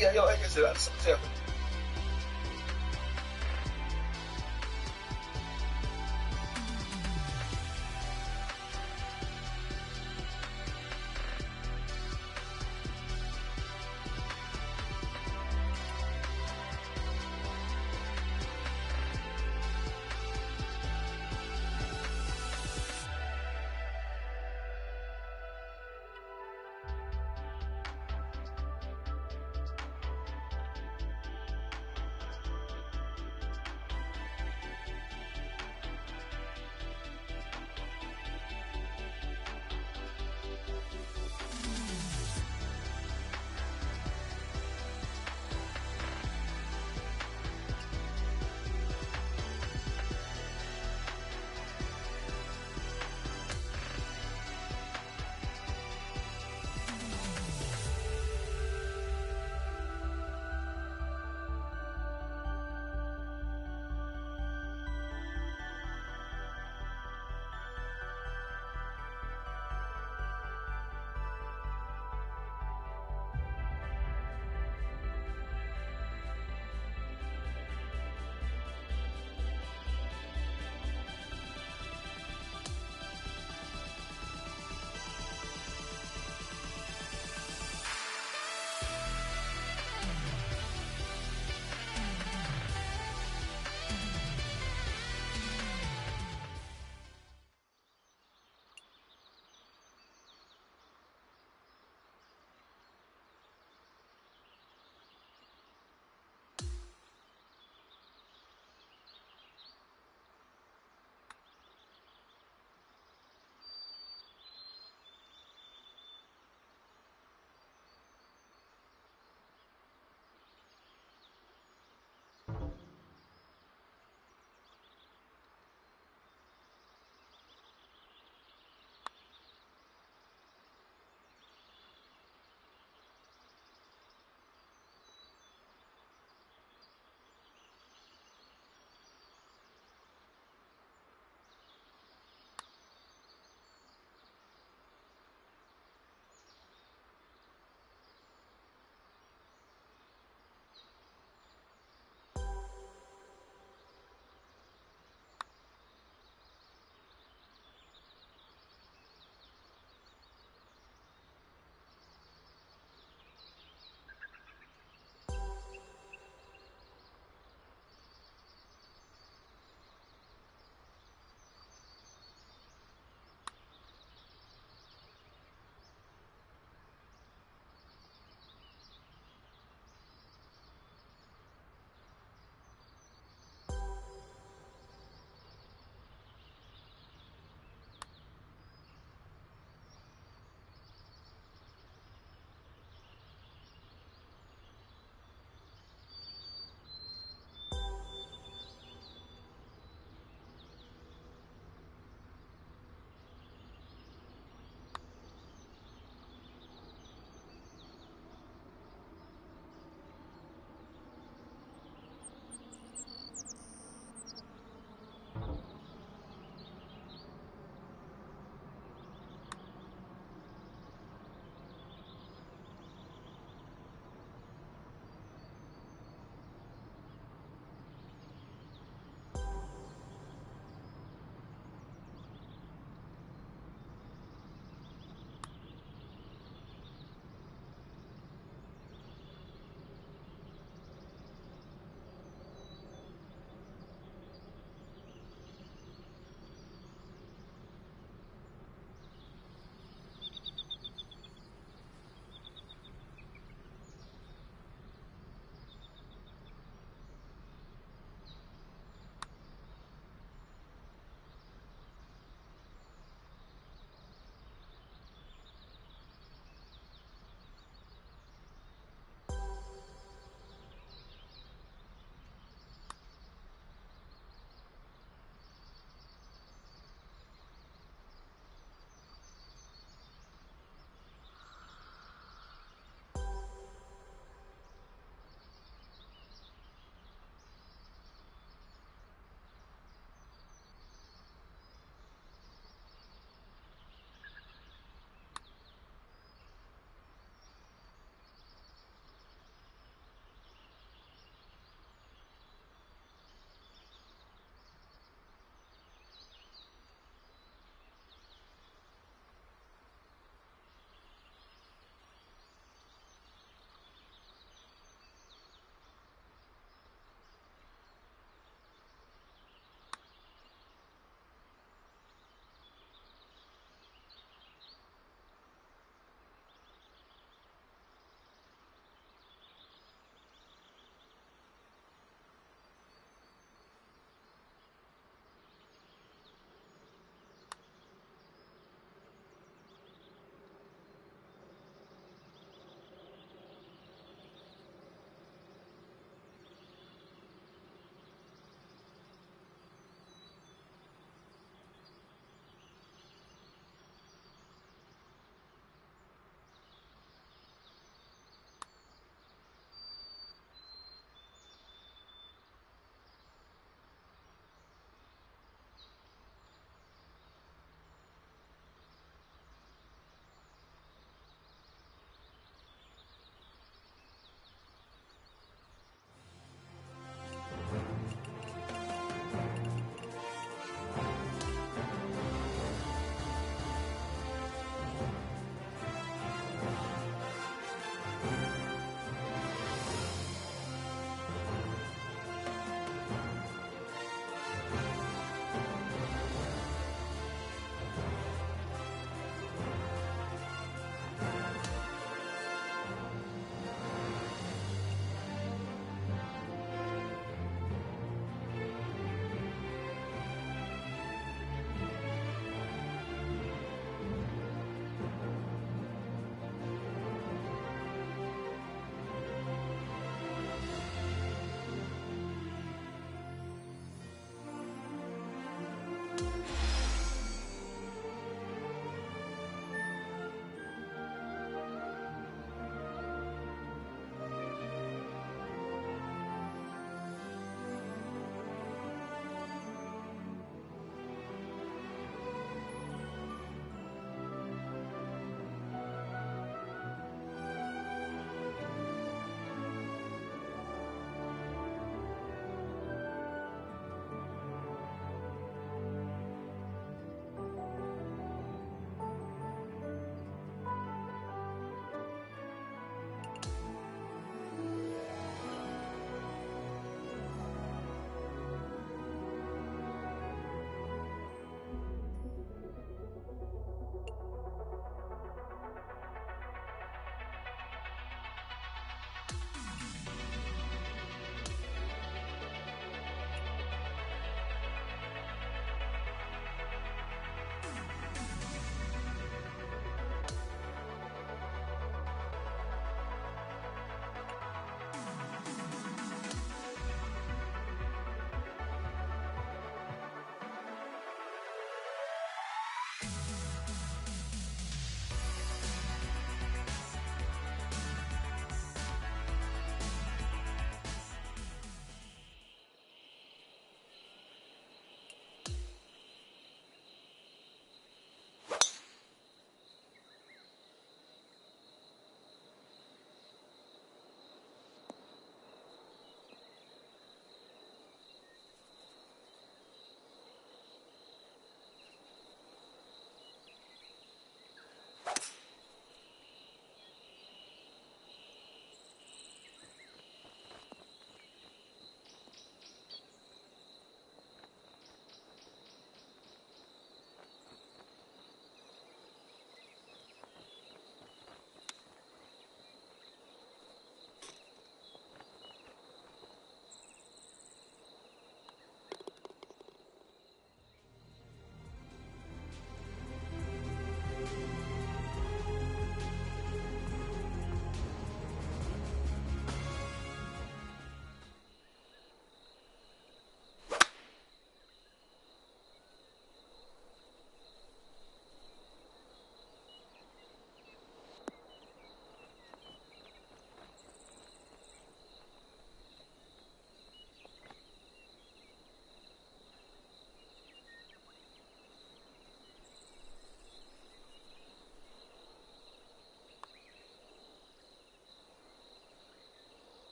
有一个是什么这样？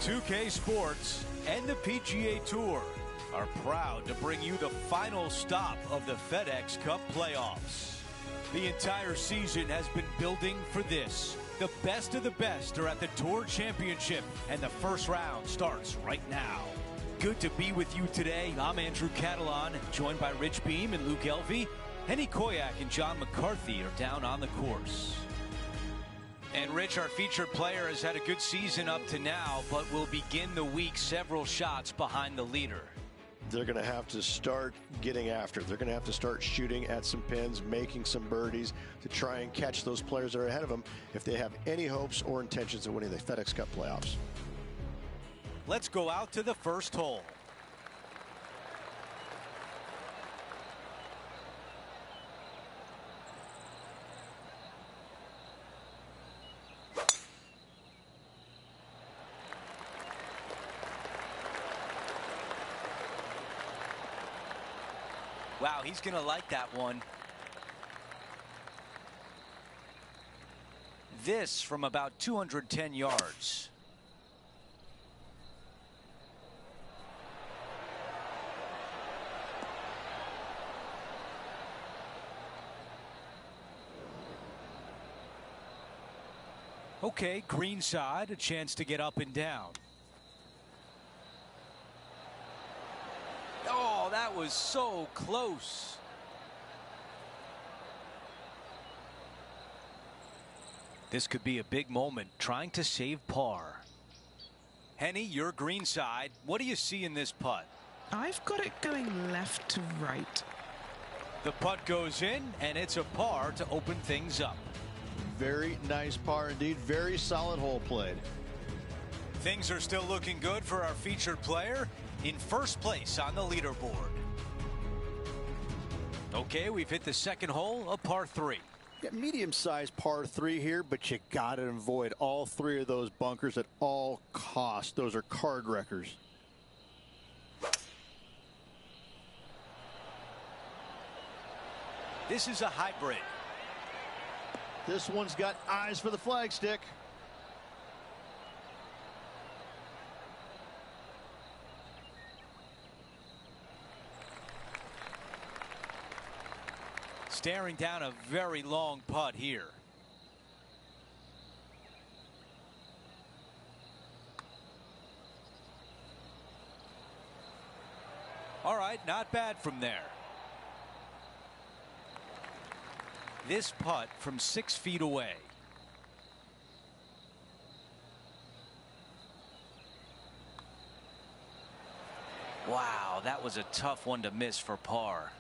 2K Sports and the PGA Tour are proud to bring you the final stop of the FedEx Cup playoffs. The entire season has been building for this. The best of the best are at the Tour Championship, and the first round starts right now. Good to be with you today. I'm Andrew Catalan, joined by Rich Beam and Luke Elvey. Henny Koyak and John McCarthy are down on the course. And Rich, our featured player, has had a good season up to now, but will begin the week several shots behind the leader. They're going to have to start getting after it. They're going to have to start shooting at some pins, making some birdies to try and catch those players that are ahead of them if they have any hopes or intentions of winning the FedEx Cup playoffs. Let's go out to the first hole. Wow, he's going to like that one. This from about 210 yards. Okay, green side, a chance to get up and down. Oh, that was so close. This could be a big moment, trying to save par. Henny, your green side. What do you see in this putt? I've got it going left to right. The putt goes in, and it's a par to open things up. Very nice par indeed. Very solid hole played. Things are still looking good for our featured player in first place on the leaderboard. Okay, we've hit the second hole, a par 3. Yeah, medium-sized par 3 here, but you got to avoid all 3 of those bunkers at all costs. Those are card wreckers. This is a hybrid. This one's got eyes for the flagstick. Staring down a very long putt here. All right, not bad from there. This putt from 6 feet away. Wow, that was a tough one to miss for par.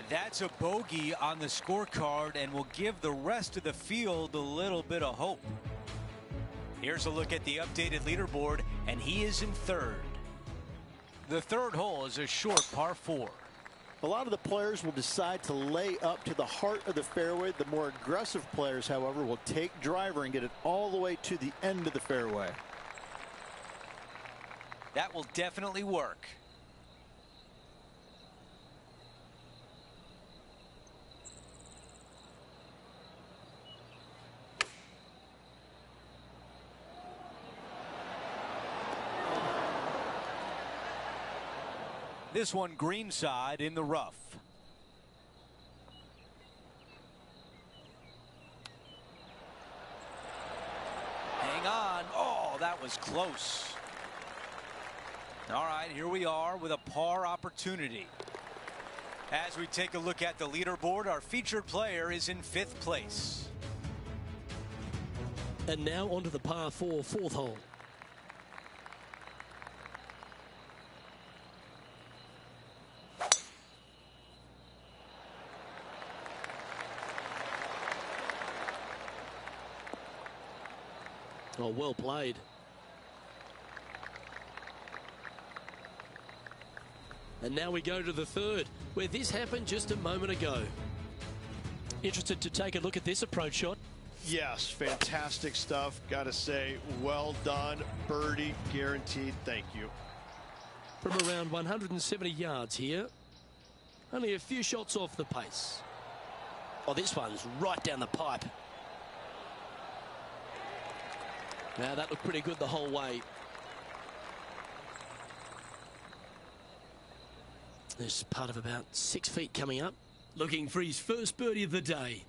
That's a bogey on the scorecard and will give the rest of the field a little bit of hope. Here's a look at the updated leaderboard, and he is in third. The third hole is a short par 4. A lot of the players will decide to lay up to the heart of the fairway. The more aggressive players, however, will take driver and get it all the way to the end of the fairway. That will definitely work. This one green side in the rough. Hang on. Oh, that was close. All right, here we are with a par opportunity. As we take a look at the leaderboard, our featured player is in 5th place. And now onto the par 4 fourth hole. Oh, well played. And now we go to the third, where this happened just a moment ago. Interested to take a look at this approach shot. Yes, fantastic stuff. Got to say, well done. Birdie guaranteed. Thank you. From around 170 yards here. Only a few shots off the pace. Oh, this one's right down the pipe. Now that looked pretty good the whole way. There's part of about 6 feet coming up. Looking for his first birdie of the day.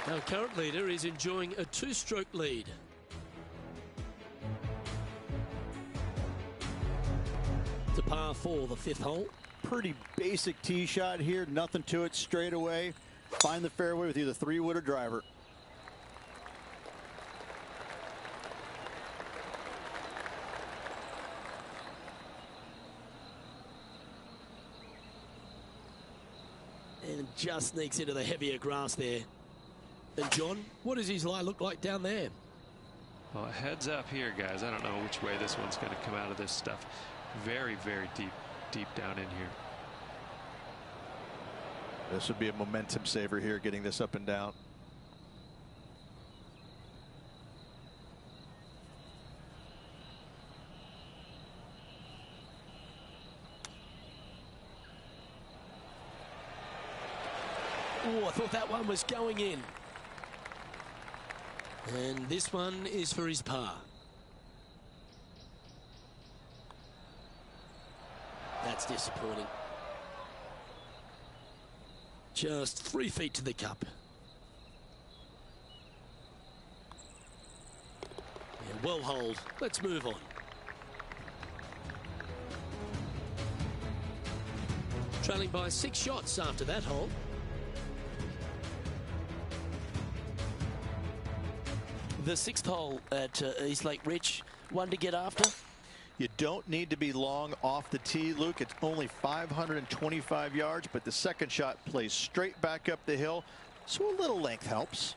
Our current leader is enjoying a 2-stroke lead. It's a par 4, the 5th hole. Pretty basic tee shot here. Nothing to it. Straight away. Find the fairway with either 3-wood or driver. And just sneaks into the heavier grass there. And John, what does his lie look like down there? Well, heads up here, guys. I don't know which way this one's going to come out of this stuff. Very, very deep down in here. This would be a momentum saver here, getting this up and down. Oh, I thought that one was going in. And this one is for his par. That's disappointing. Just 3 feet to the cup. Yeah, well holed. Let's move on. Trailing by 6 shots after that hole. The 6th hole at East Lake Rich, one to get after. You don't need to be long off the tee, Luke. It's only 525 yards, but the second shot plays straight back up the hill, so a little length helps.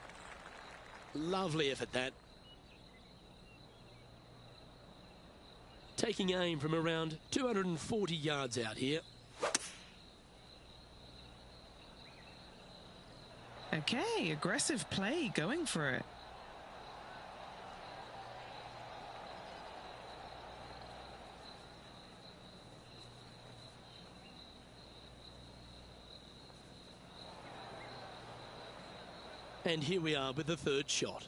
Lovely effort, that. Taking aim from around 240 yards out here. Okay, aggressive play, going for it. And here we are with the 3rd shot.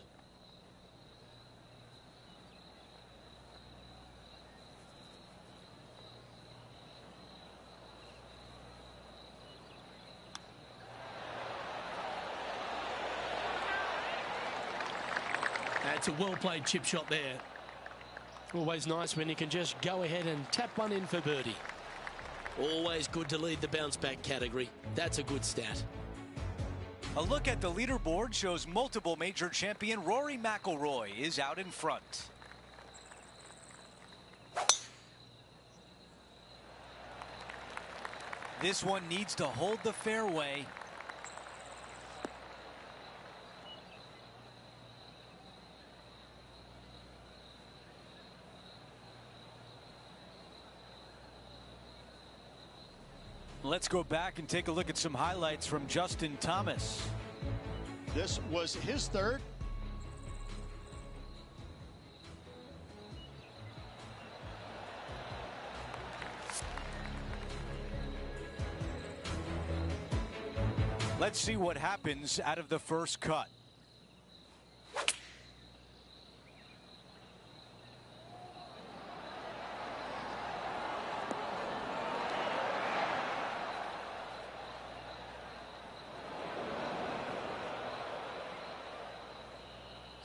That's a well-played chip shot there. Always nice when you can just go ahead and tap one in for birdie. Always good to lead the bounce-back category. That's a good stat. A look at the leaderboard shows multiple major champion Rory McIlroy is out in front. This one needs to hold the fairway. Let's go back and take a look at some highlights from Justin Thomas. This was his 3rd. Let's see what happens out of the first cut.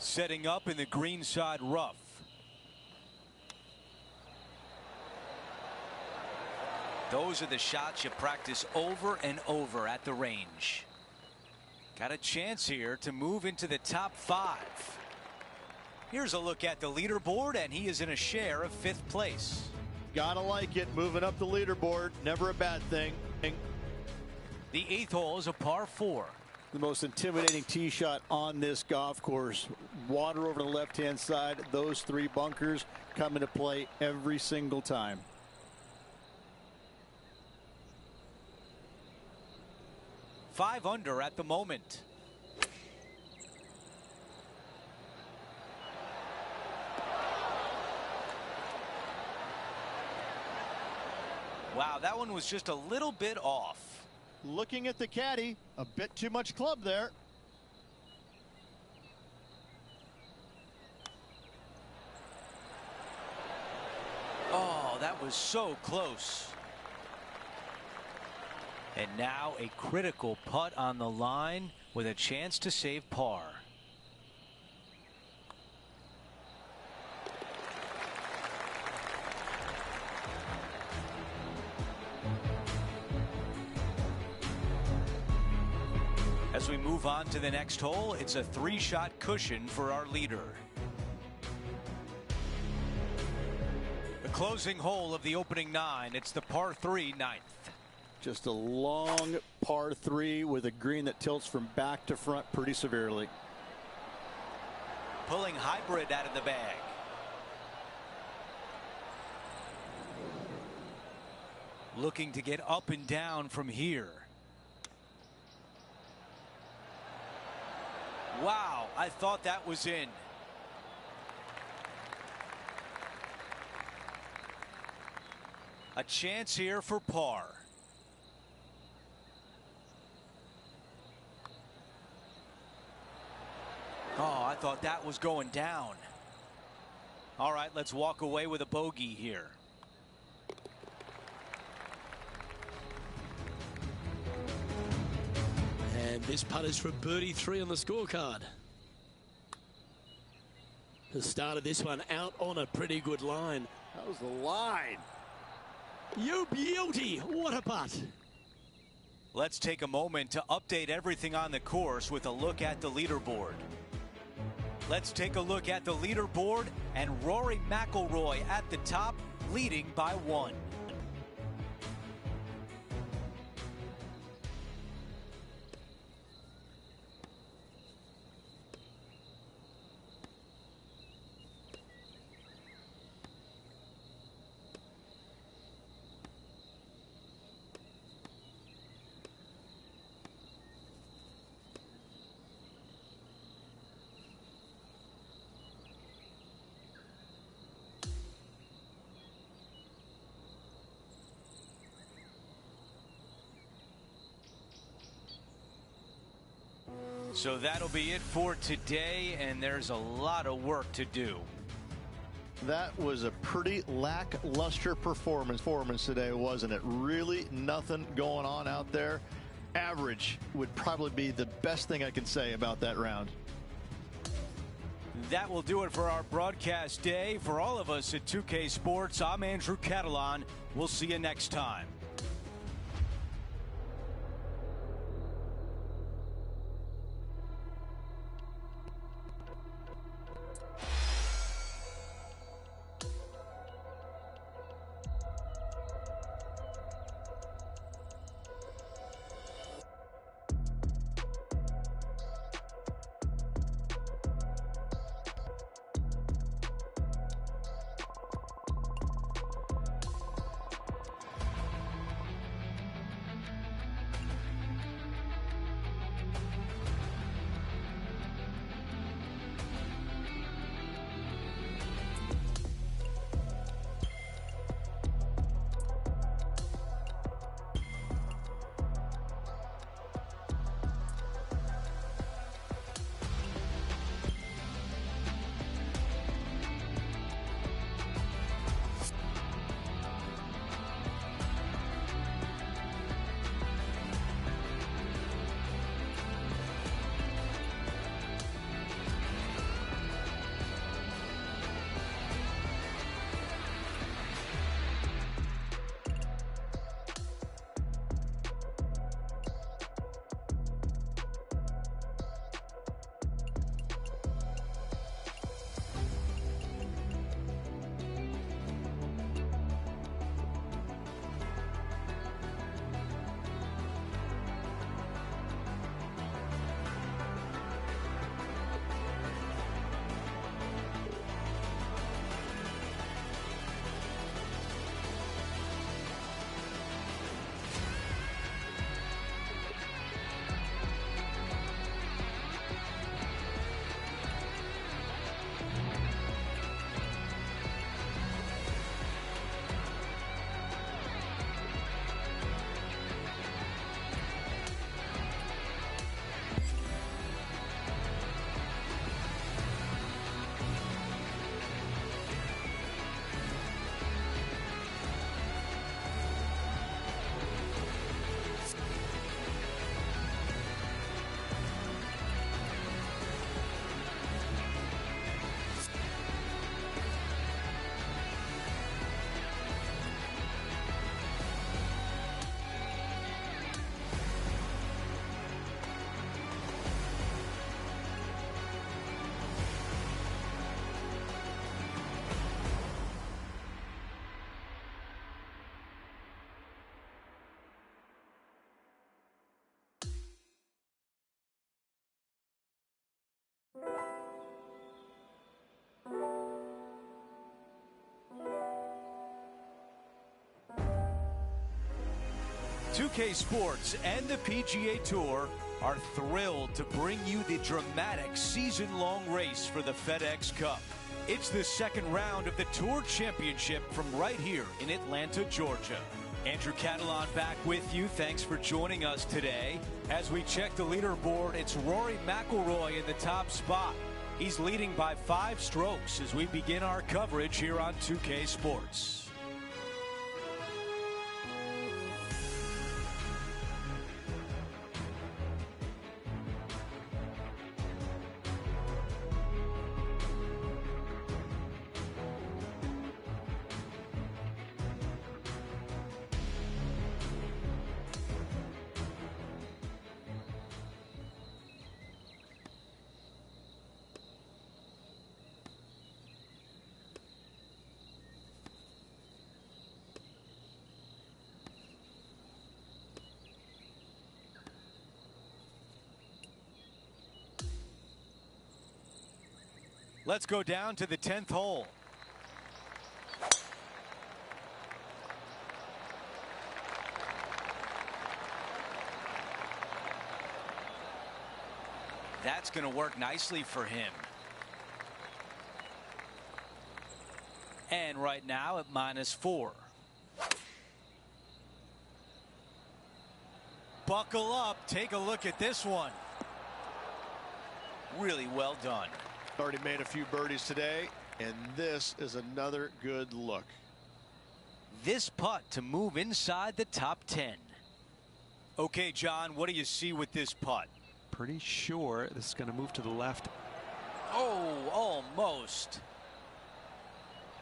Setting up in the greenside rough. Those are the shots you practice over and over at the range. Got a chance here to move into the top 5. Here's a look at the leaderboard, and he is in a share of 5th place. Gotta like it, moving up the leaderboard, never a bad thing. The 8th hole is a par 4. The most intimidating tee shot on this golf course. Water over the left-hand side. Those 3 bunkers come into play every single time. Five under at the moment. Wow, that one was just a little bit off. Looking at the caddy, a bit too much club there. Oh, that was so close. And now a critical putt on the line with a chance to save par. As we move on to the next hole, it's a 3-shot cushion for our leader. The closing hole of the opening 9. It's the par 3 ninth. Just a long par 3 with a green that tilts from back to front pretty severely. Pulling hybrid out of the bag. Looking to get up and down from here. Wow, I thought that was in. A chance here for par. Oh, I thought that was going down. All right, let's walk away with a bogey here. And this putt is for birdie 3 on the scorecard. The start of this one out on a pretty good line. That was the line. You beauty, what a putt. Let's take a moment to update everything on the course with a look at the leaderboard. Let's take a look at the leaderboard, and Rory McIlroy at the top, leading by 1. So that'll be it for today, and there's a lot of work to do. That was a pretty lackluster performance today, wasn't it? Really nothing going on out there. Average would probably be the best thing I can say about that round. That will do it for our broadcast day. For all of us at 2K Sports, I'm Andrew Catalan. We'll see you next time. 2K Sports and the PGA Tour are thrilled to bring you the dramatic season-long race for the FedEx Cup. It's the second round of the Tour Championship from right here in Atlanta, Georgia. Andrew Catalan back with you. Thanks for joining us today. As we check the leaderboard, it's Rory McIlroy in the top spot. He's leading by 5 strokes as we begin our coverage here on 2K Sports. Let's go down to the 10th hole. That's going to work nicely for him. And right now at -4. Buckle up. Take a look at this one. Really well done. Already made a few birdies today, and this is another good look. This putt to move inside the top 10. Okay, John, what do you see with this putt? Pretty sure this is going to move to the left. Oh, almost.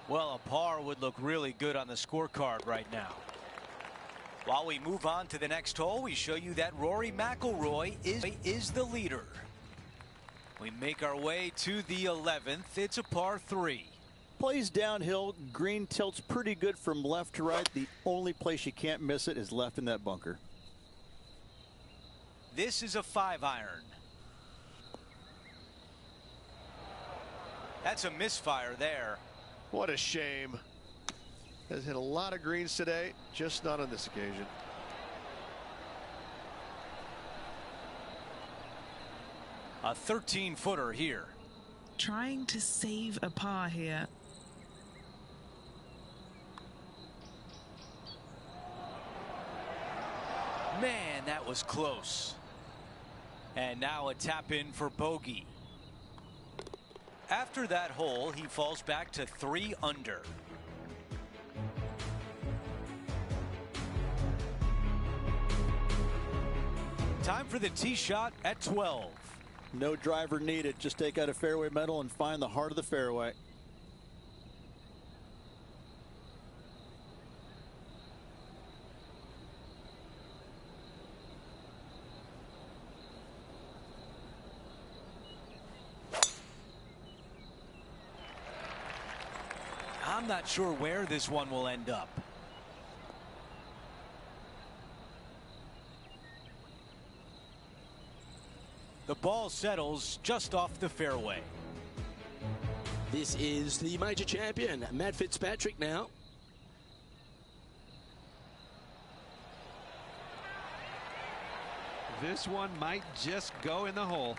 Well, a par would look really good on the scorecard right now. While we move on to the next hole, we show you that Rory McIlroy is the leader. We make our way to the 11th. It's a par 3. Plays downhill. Green tilts pretty good from left to right. The only place you can't miss it is left in that bunker. This is a 5-iron. That's a misfire there. What a shame. Has hit a lot of greens today, just not on this occasion. A 13-footer here. Trying to save a par here. Man, that was close. And now a tap in for bogey. After that hole, he falls back to 3 under. Time for the tee shot at 12. No driver needed. Just take out a fairway metal and find the heart of the fairway. I'm not sure where this one will end up. The ball settles just off the fairway. This is the major champion, Matt Fitzpatrick now. This one might just go in the hole.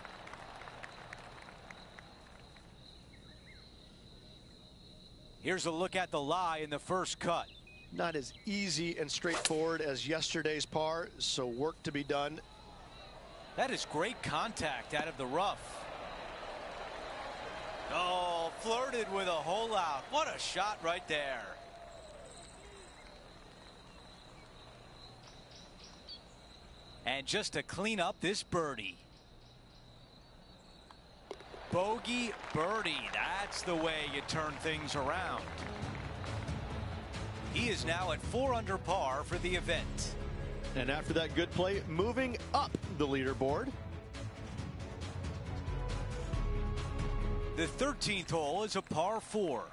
Here's a look at the lie in the first cut. Not as easy and straightforward as yesterday's par, so work to be done. That is great contact out of the rough. Oh, flirted with a hole out. What a shot right there. And just to clean up this birdie. Bogey birdie. That's the way you turn things around. He is now at 4 under par for the event. And after that good play, moving up the leaderboard. The 13th hole is a par 4.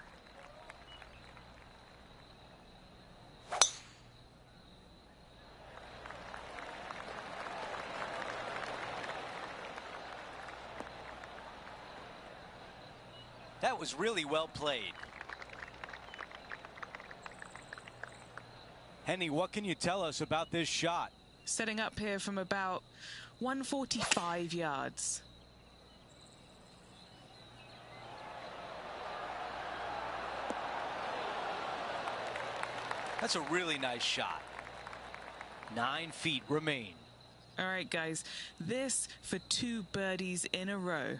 That was really well played. Henny, what can you tell us about this shot? Setting up here from about 145 yards. That's a really nice shot. 9 feet remain. All right, guys, this for 2 birdies in a row.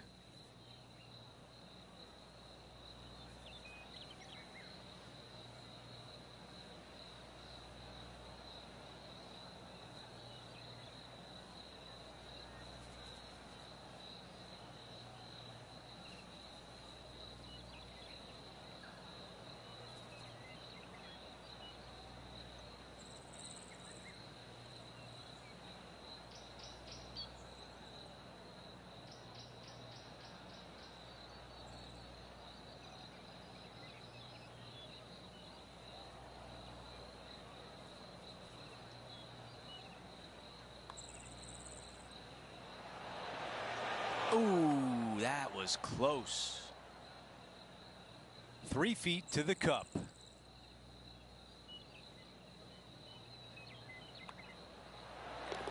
Ooh, that was close. 3 feet to the cup.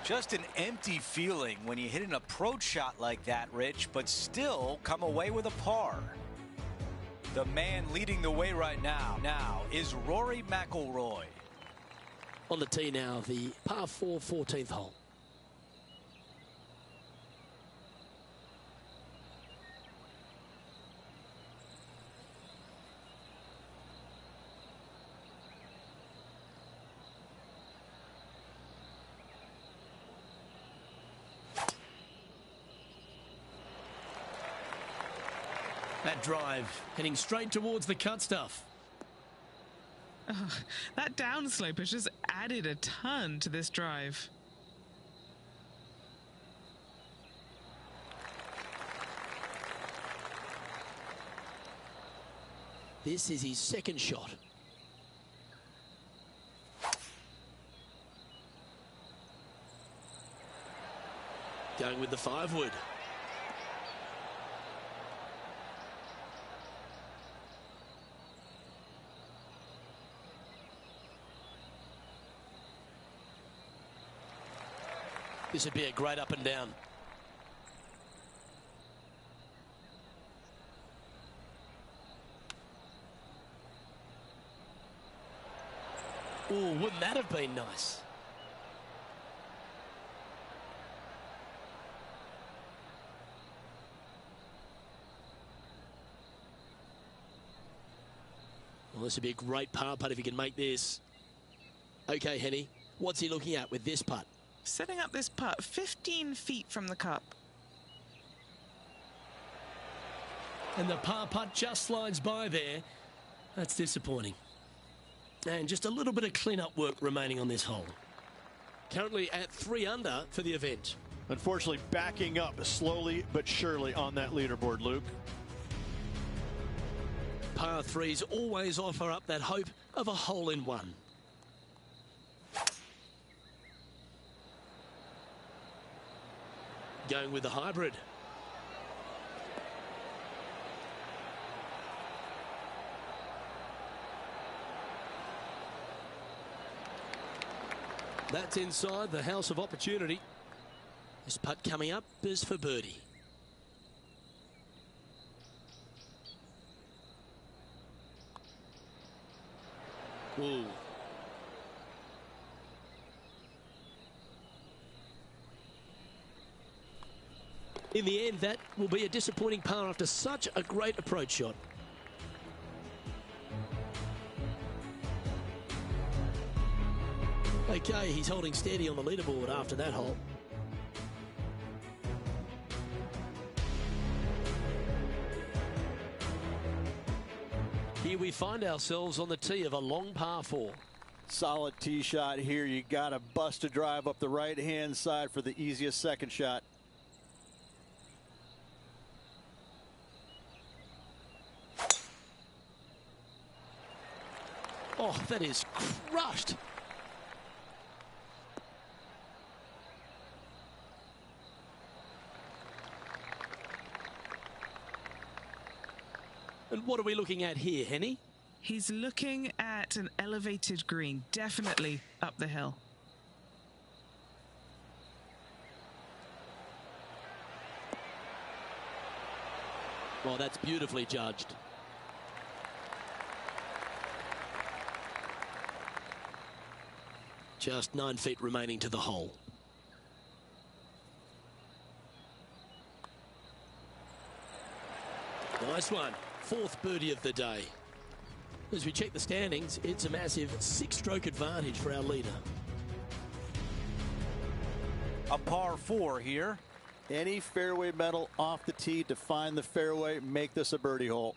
Just an empty feeling when you hit an approach shot like that, Rich, but still come away with a par. The man leading the way right now is Rory McIlroy. On the tee now, the par 4 14th hole. That drive heading straight towards the cut stuff. Oh, that downslope has just added a ton to this drive. This is his second shot. Going with the 5-wood. This would be a great up and down. Oh, wouldn't that have been nice? Well, this would be a great par putt if he can make this. Okay, Henny, what's he looking at with this putt? Setting up this putt 15 feet from the cup. And the par putt just slides by there. That's disappointing. And just a little bit of clean-up work remaining on this hole. Currently at 3 under for the event. Unfortunately, backing up slowly but surely on that leaderboard, Luke. Par 3s always offer up that hope of a hole-in-one. Going with the hybrid. That's inside the house of opportunity. This putt coming up is for birdie. Ooh. In the end, that will be a disappointing par after such a great approach shot. Okay, he's holding steady on the leaderboard after that hole. Here we find ourselves on the tee of a long par 4. Solid tee shot here. You got to bust a drive up the right-hand side for the easiest second shot. Oh, that is crushed. And what are we looking at here, Henny? He's looking at That's an elevated green, definitely up the hill. Well, that's beautifully judged. Just 9 feet remaining to the hole. Nice one. 4th birdie of the day. As we check the standings, it's a massive 6-stroke advantage for our leader. A par 4 here. Any fairway metal off the tee to find the fairway, make this a birdie hole.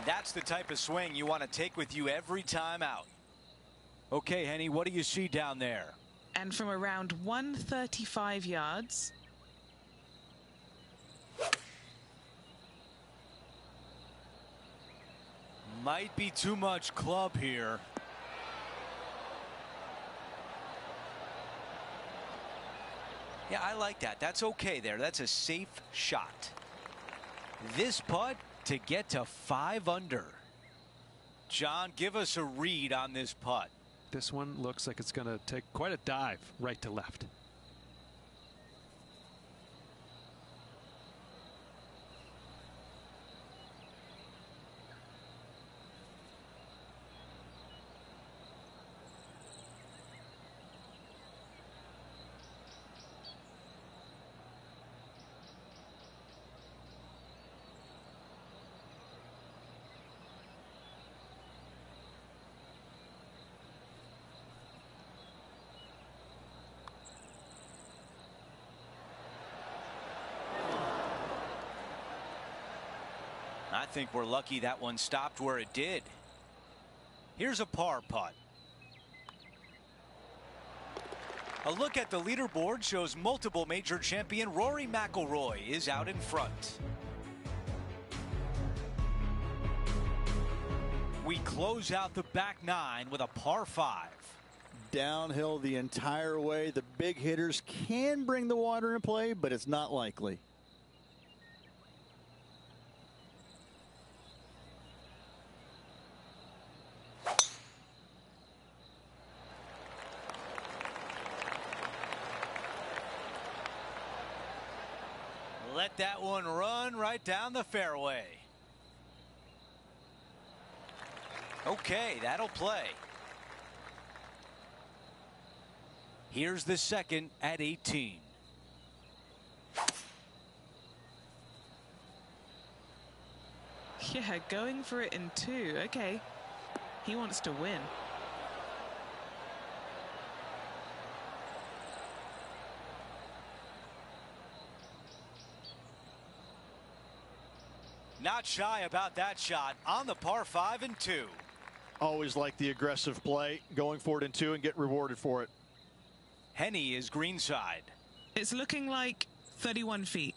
That's the type of swing you want to take with you every time out. Okay, Henny, what do you see down there? And from around 135 yards. Might be too much club here. Yeah, I like that. That's okay there. That's a safe shot. This putt to get to 5 under. John, give us a read on this putt. This one looks like it's going to take quite a dive right to left. I think we're lucky that one stopped where it did. Here's a par putt. A look at the leaderboard shows multiple major champion Rory McIlroy is out in front. We close out the back 9 with a par 5. Downhill the entire way. The big hitters can bring the water into play, but it's not likely. Let that one run right down the fairway. Okay, that'll play. Here's the second at 18. Yeah, going for it in 2. Okay. He wants to win. Not shy about that shot on the par 5 and 2. Always like the aggressive play, going for it in 2 and get rewarded for it. Henny is greenside. It's looking like 31 feet.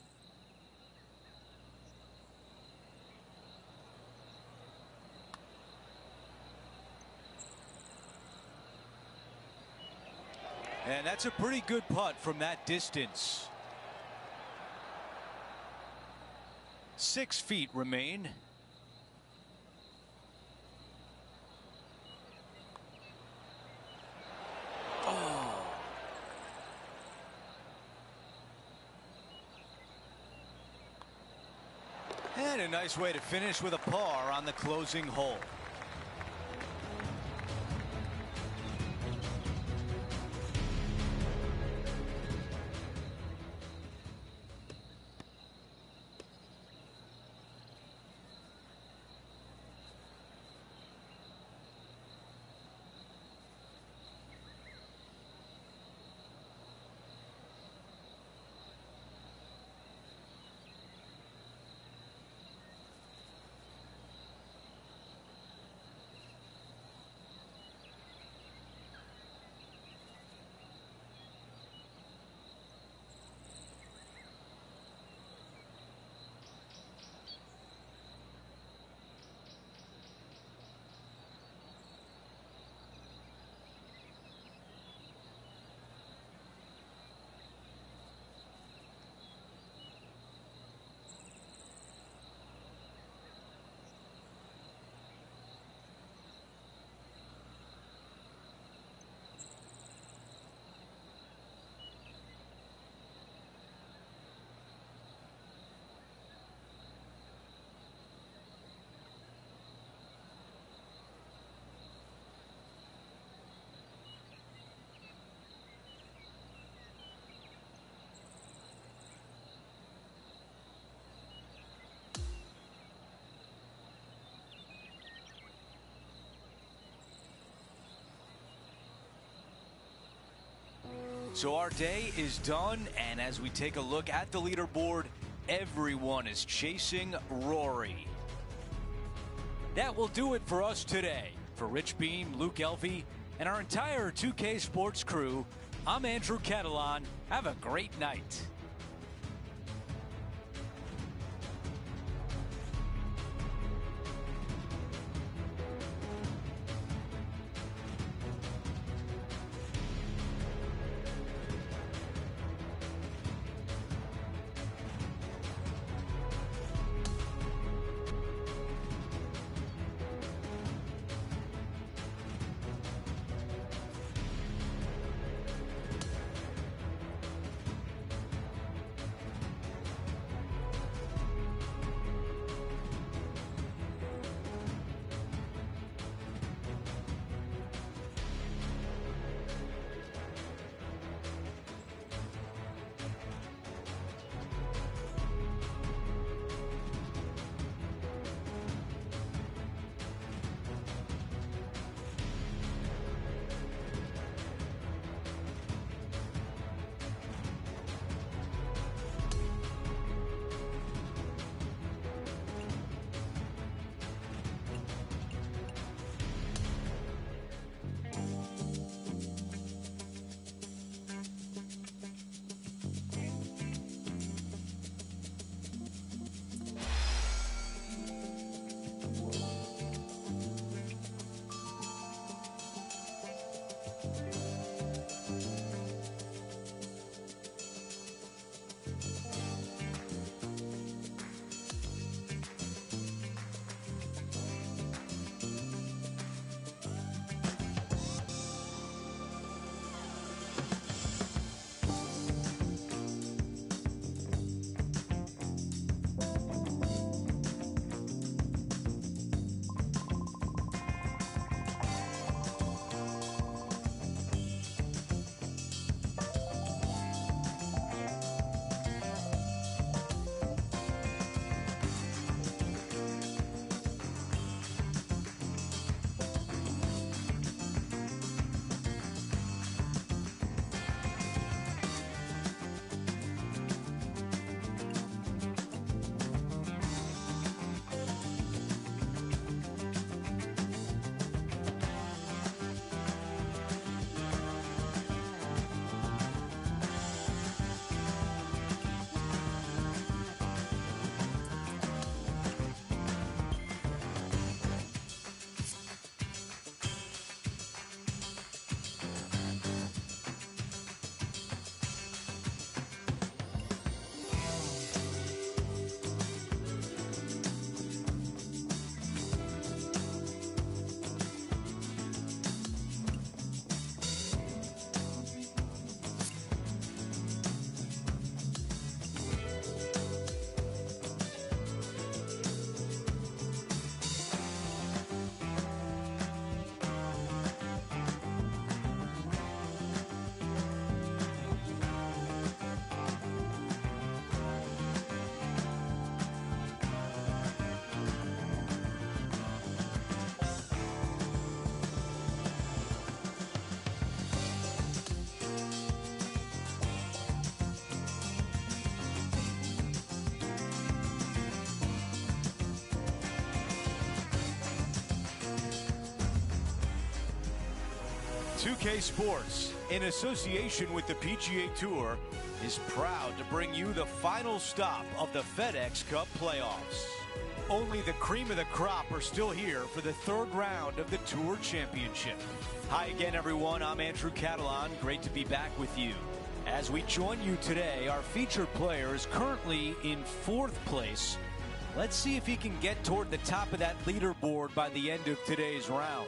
And that's a pretty good putt from that distance. 6 feet remain. Oh. And a nice way to finish with a par on the closing hole. So our day is done, and as we take a look at the leaderboard, everyone is chasing Rory. That will do it for us today. For Rich Beam, Luke Elvey, and our entire 2K Sports crew, I'm Andrew Catalan. Have a great night. PGA Sports, in association with the PGA Tour, is proud to bring you the final stop of the FedEx Cup playoffs. Only the cream of the crop are still here for the third round of the Tour Championship. Hi again, everyone. I'm Andrew Catalan. Great to be back with you. As we join you today, our featured player is currently in fourth place. Let's see if he can get toward the top of that leaderboard by the end of today's round.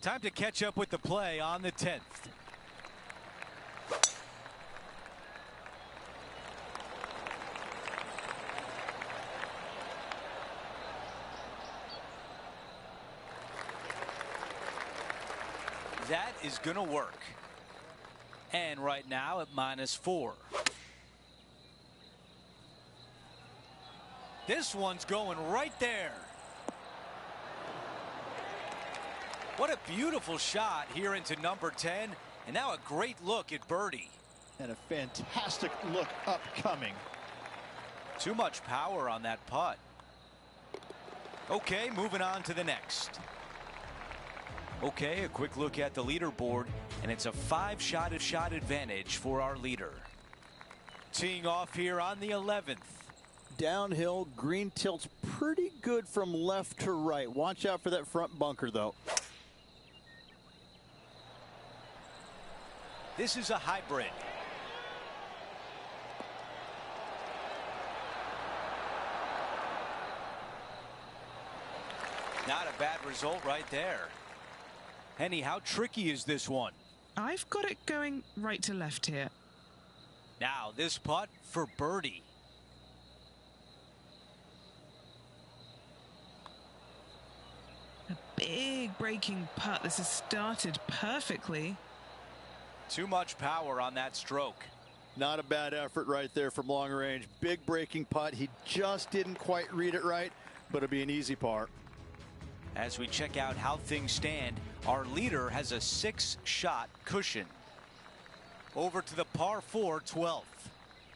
Time to catch up with the play on the 10th. That is going to work. And right now at -4. This one's going right there. What a beautiful shot here into number 10. And now a great look at birdie. And a fantastic look upcoming. Too much power on that putt. Okay, moving on to the next. Okay, a quick look at the leaderboard, and it's a 5-shot advantage for our leader. Teeing off here on the 11th. Downhill, green tilts pretty good from left to right. Watch out for that front bunker, though. This is a hybrid. Not a bad result right there. Henny, how tricky is this one? I've got it going right to left here. Now this putt for birdie. A big breaking putt. This has started perfectly. Too much power on that stroke. Not a bad effort right there from long range. Big breaking putt. He just didn't quite read it right, but it'll be an easy par. As we check out how things stand, our leader has a 6-shot cushion. Over to the par 4 12th.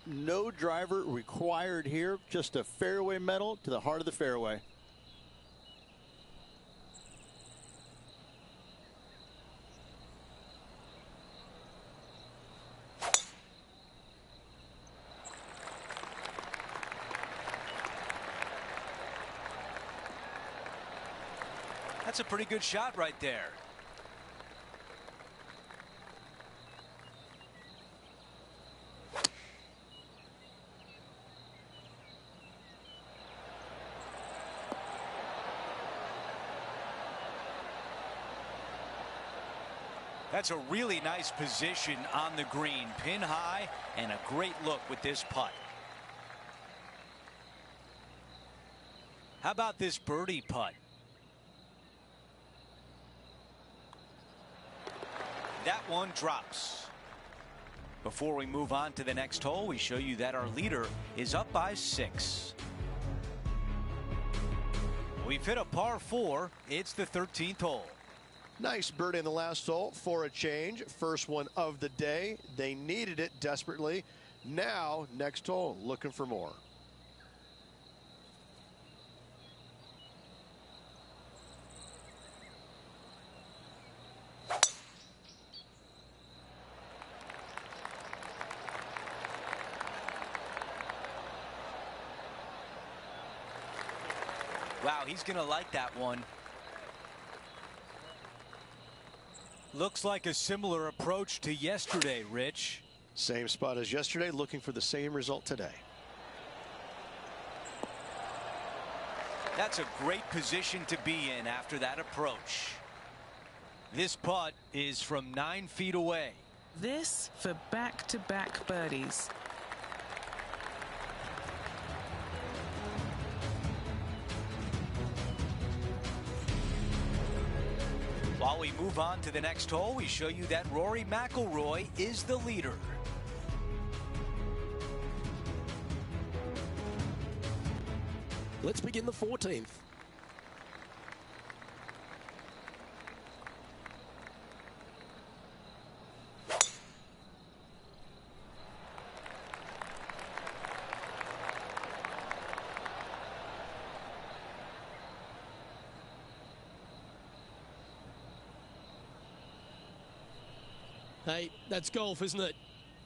No driver required here. Just a fairway metal to the heart of the fairway. That's a pretty good shot right there. That's a really nice position on the green, pin high, and a great look with this putt. How about this birdie putt? That one drops. Before we move on to the next hole, we show you that our leader is up by 6. We've hit a par 4. It's the 13th hole. Nice birdie in the last hole for a change. First one of the day. They needed it desperately. Now, next hole, looking for more. Wow, he's going to like that one. Looks like a similar approach to yesterday, Rich. Same spot as yesterday, looking for the same result today. That's a great position to be in after that approach. This putt is from 9 feet away. This for back-to-back birdies. While we move on to the next hole, we show you that Rory McIlroy is the leader. Let's begin the 14th. Hey, that's golf, isn't it?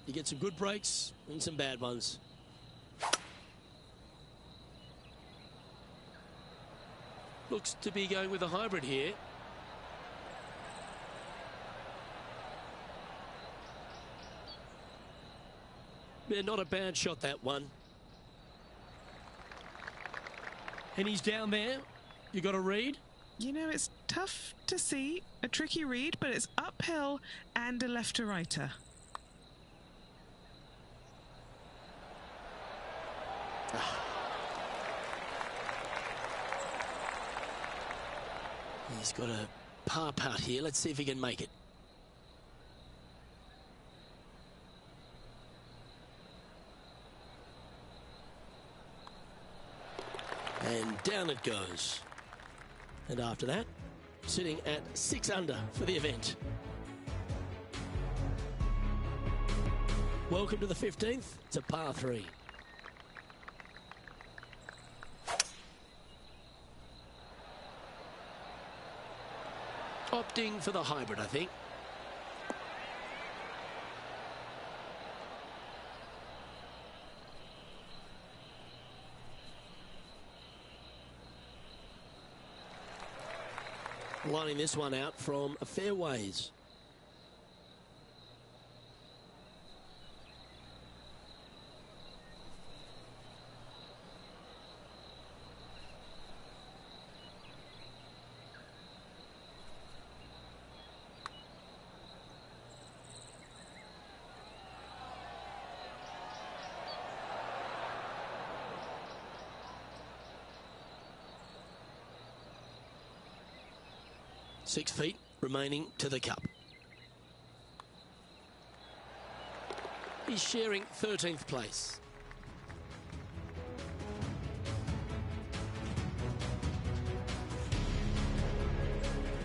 You get some good breaks and some bad ones. Looks to be going with a hybrid here. Yeah, not a bad shot, that one. And he's down there. You got a read? You know, it's tough to see, a tricky read, but it's uphill and a left-to-righter. He's got a par putt here. Let's see if he can make it. And down it goes. And after that, sitting at 6 under for the event. Welcome to the 15th. It's a par 3. Opting for the hybrid, I think. Lining this one out from fairways. Six feet remaining to the cup. He's sharing 13th place.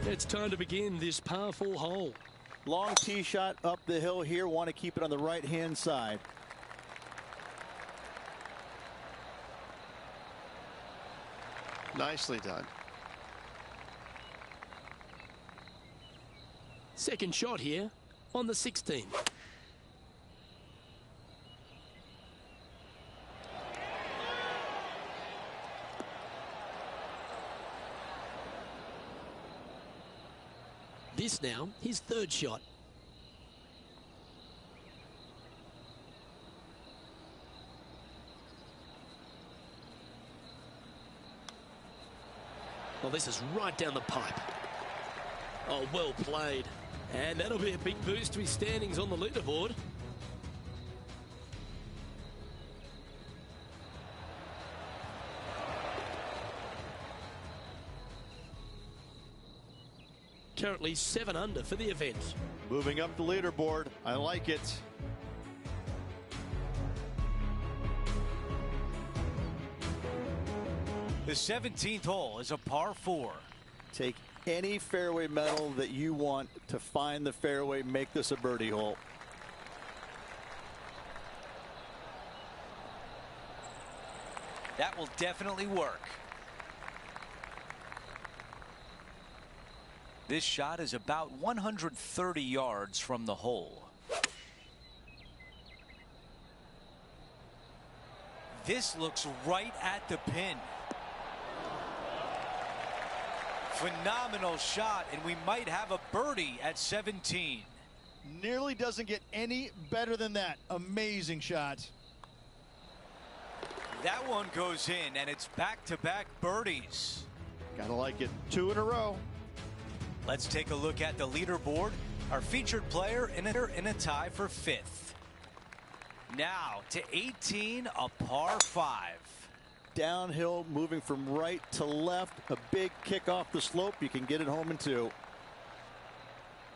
It's time to begin this par 4 hole. Long tee shot up the hill here. Want to keep it on the right-hand side. Nicely done. Second shot here on the 16th. This now, his third shot. Well, this is right down the pipe. Oh, well played. And that'll be a big boost to his standings on the leaderboard. Currently 7 under for the event. Moving up the leaderboard. I like it. The 17th hole is a par 4. Take any fairway metal that you want to find the fairway. Make this a birdie hole. That will definitely work. This shot is about 130 yards from the hole. This looks right at the pin. Phenomenal shot, and we might have a birdie at 17. Nearly doesn't get any better than that. Amazing shot. That one goes in, and it's back-to-back birdies. Gotta like it. 2 in a row. Let's take a look at the leaderboard. Our featured player in a tie for 5th. Now to 18, a par 5. Downhill, moving from right to left. A big kick off the slope. You can get it home in 2.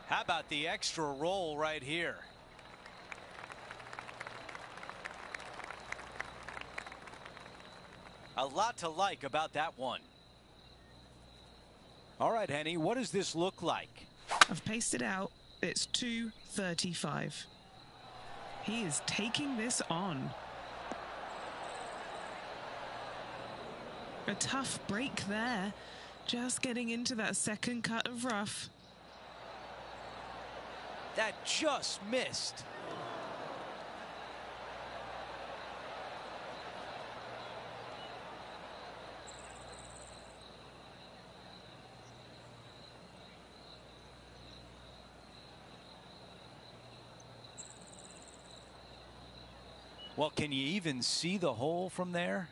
How about the extra roll right here? A lot to like about that one. All right, Henny, what does this look like? I've pasted out. It's 235. He is taking this on. A tough break there. Just getting into that second cut of rough. That just missed. Well, can you even see the hole from there?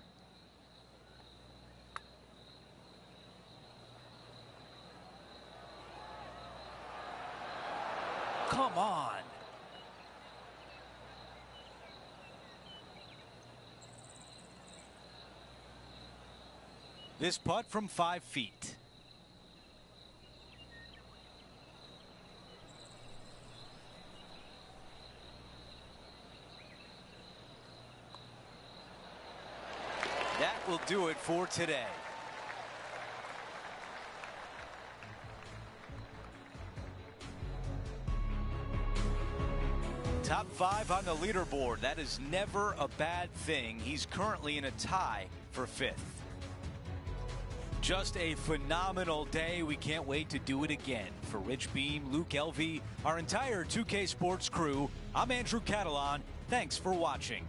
this putt from 5 feet. That will do it for today. Top 5 on the leaderboard. That is never a bad thing. He's currently in a tie for 5th. Just a phenomenal day. We can't wait to do it again. For Rich Beam, Luke Elvey, our entire 2K Sports crew, I'm Andrew Catalan. Thanks for watching.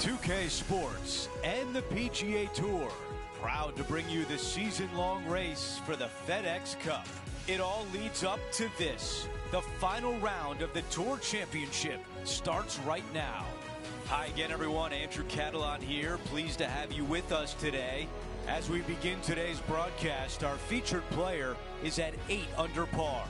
2K Sports and the PGA Tour, proud to bring you the season-long race for the FedEx Cup. It all leads up to this. The final round of the Tour Championship starts right now. Hi again, everyone. Andrew Catalon here. Pleased to have you with us today. As we begin today's broadcast, our featured player is at 8 under par.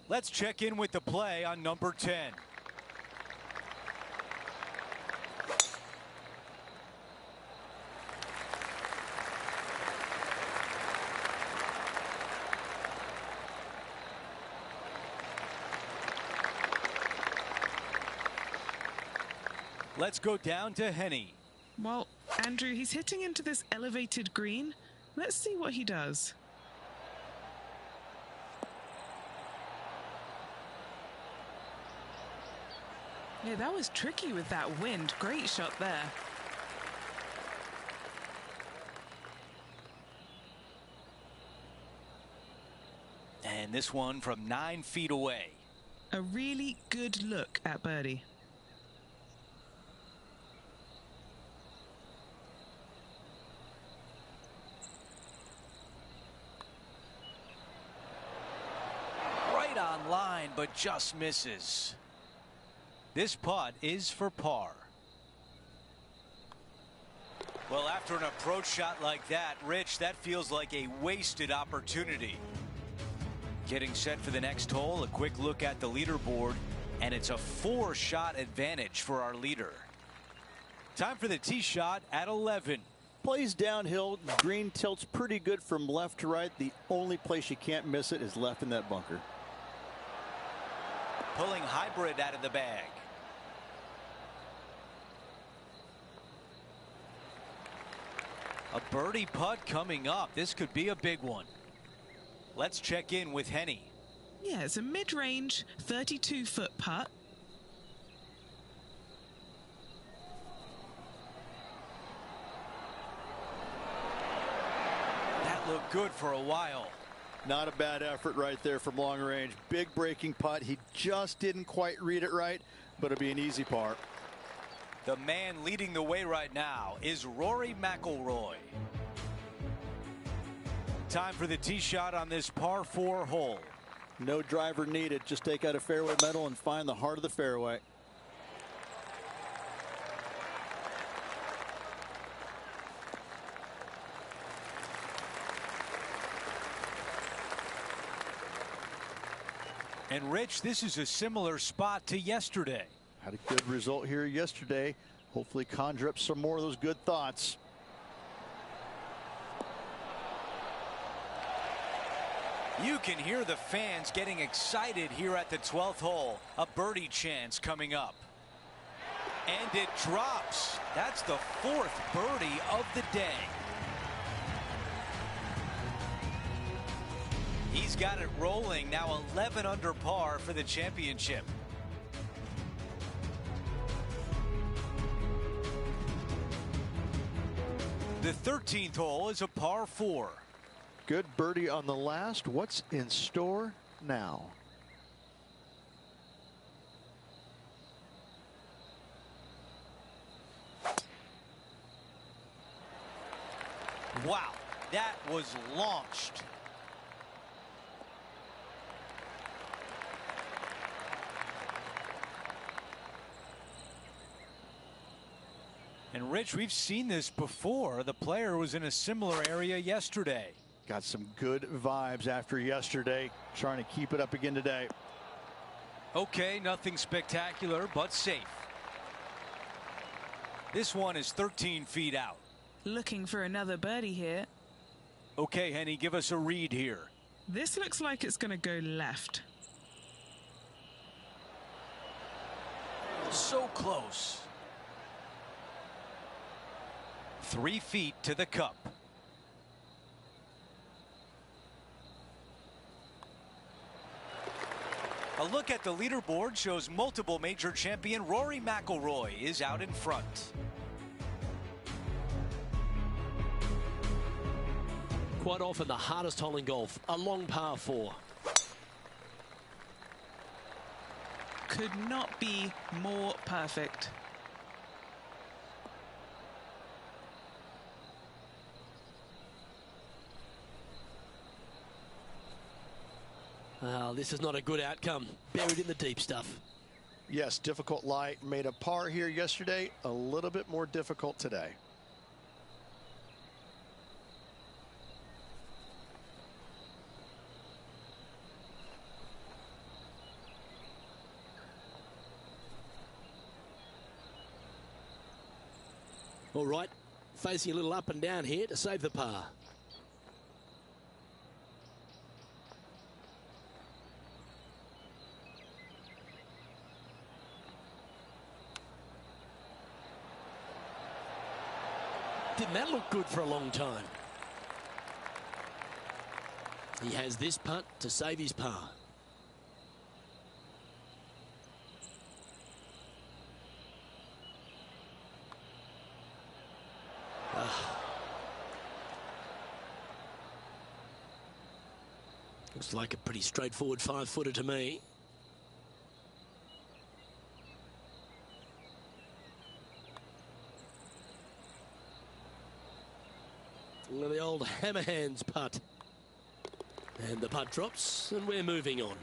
Let's check in with the play on number 10. Let's go down to Henny. Well, Andrew, he's hitting into this elevated green. Let's see what he does. Yeah, that was tricky with that wind. Great shot there. And this one from 9 feet away. A really good look at birdie. Right on line, but just misses. This putt is for par. Well, after an approach shot like that, Rich, that feels like a wasted opportunity. Getting set for the next hole, a quick look at the leaderboard, and it's a 4-shot advantage for our leader. Time for the tee shot at 11. Plays downhill. Green tilts pretty good from left to right. The only place you can't miss it is left in that bunker. Pulling hybrid out of the bag. A birdie putt coming up. This could be a big one. Let's check in with Henny. Yeah, it's a mid-range 32-foot putt. That looked good for a while. Not a bad effort right there from long range. Big breaking putt. He just didn't quite read it right, but it'll be an easy par. The man leading the way right now is Rory McIlroy. Time for the tee shot on this par 4 hole. No driver needed. Just take out a fairway metal and find the heart of the fairway. And Rich, this is a similar spot to yesterday. Had a good result here yesterday. Hopefully conjure up some more of those good thoughts. You can hear the fans getting excited here at the 12th hole. A birdie chance coming up. And it drops. That's the 4th birdie of the day. He's got it rolling now, 11 under par for the championship. The 13th hole is a par 4. Good birdie on the last. What's in store now? Wow, that was launched. And Rich, we've seen this before. The player was in a similar area yesterday. Got some good vibes after yesterday. Trying to keep it up again today. Okay, nothing spectacular, but safe. This one is 13 feet out. Looking for another birdie here. Okay, Henny, give us a read here. This looks like it's going to go left. So close. 3 feet to the cup. A look at the leaderboard shows multiple major champion Rory McIlroy is out in front. Quite often the hardest hole in golf, a long par 4. Could not be more perfect. Well, this is not a good outcome. Buried in the deep stuff. Yes, difficult lie. Made a par here yesterday. A little bit more difficult today. All right, facing a little up and down here to save the par. Didn't that look good for a long time? He has this putt to save his par. Looks like a pretty straightforward 5-footer to me. The old hammer hands putt. And the putt drops, and we're moving on.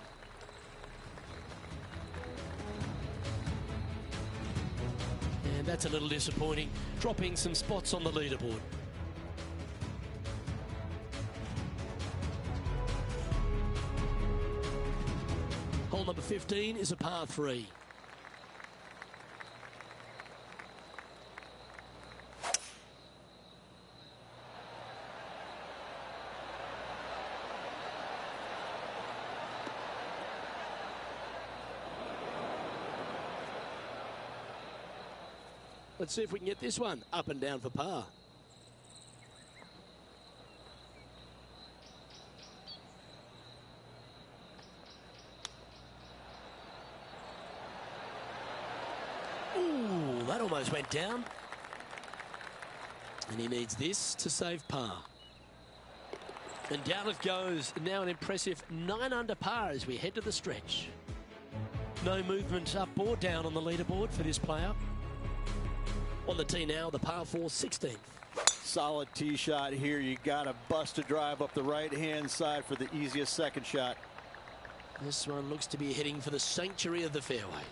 And that's a little disappointing, dropping some spots on the leaderboard. Hole number 15 is a par 3. Let's see if we can get this one up and down for par. Ooh, that almost went down. And he needs this to save par. And down it goes. Now an impressive 9 under par as we head to the stretch. No movement up or down on the leaderboard for this player. On the tee now, the par 4 16th. Solid tee shot here. You got to bust a drive up the right-hand side for the easiest second shot. This one looks to be heading for the sanctuary of the fairway.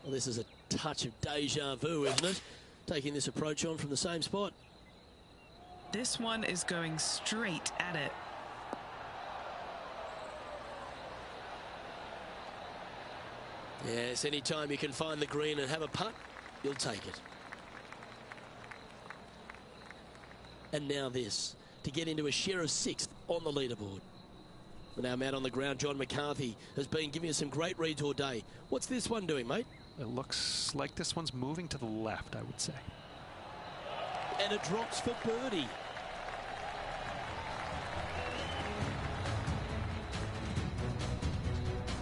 Well, this is a touch of deja vu, isn't it? Taking this approach on from the same spot. This one is going straight at it. Yes, anytime you can find the green and have a putt, you'll take it. And now this, to get into a share of 6th on the leaderboard. But now man on the ground, John McCarthy, has been giving us some great reads all day. What's this one doing, mate? It looks like this one's moving to the left, I would say. And it drops for birdie.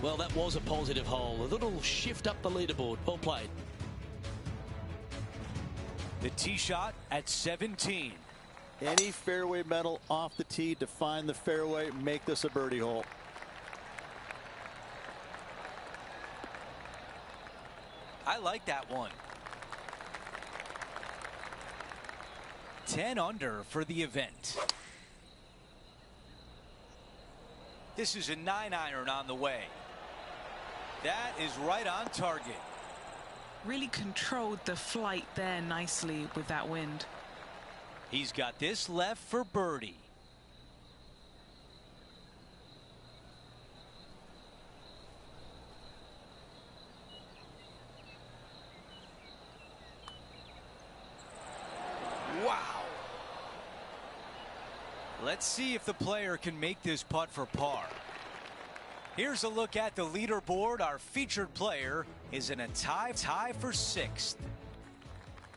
Well, that was a positive hole. A little shift up the leaderboard. Well played. The tee shot at 17. Any fairway metal off the tee to find the fairway, make this a birdie hole. I like that one. 10 under for the event. This is a 9-iron on the way. That is right on target. Really controlled the flight there nicely with that wind. He's got this left for birdie. Let's see if the player can make this putt for par. Here's a look at the leaderboard. Our featured player is in a tie for 6th.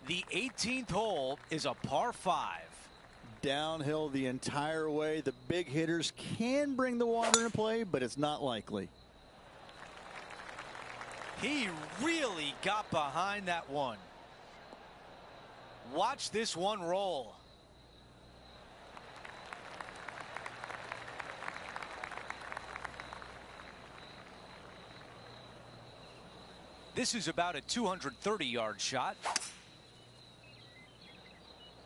The 18th hole is a par 5. Downhill the entire way. The big hitters can bring the water into play, but it's not likely. He really got behind that one. Watch this one roll. This is about a 230-yard shot.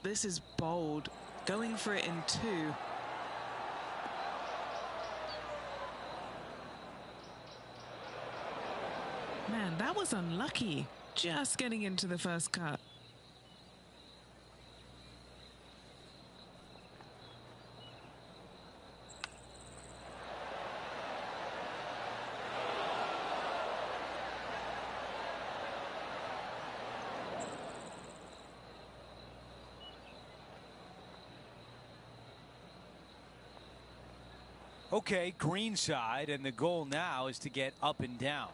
This is bold. Going for it in 2. Man, that was unlucky. Just getting into the first cut. Okay, green side, and the goal now is to get up and down.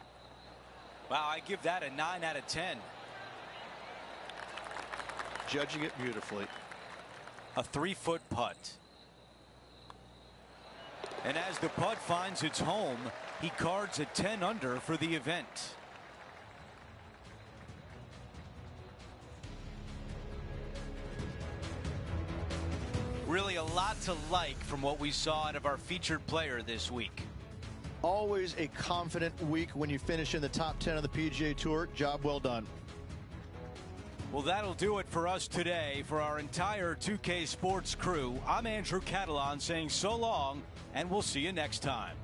Wow, I give that a 9 out of 10. Judging it beautifully. A 3-foot putt. And as the putt finds its home, he cards a 10 under for the event. Really a lot to like from what we saw out of our featured player this week. Always a confident week when you finish in the top 10 of the PGA Tour. Job well done. Well, that'll do it for us today. For our entire 2K Sports crew, I'm Andrew Catalan saying so long, and we'll see you next time.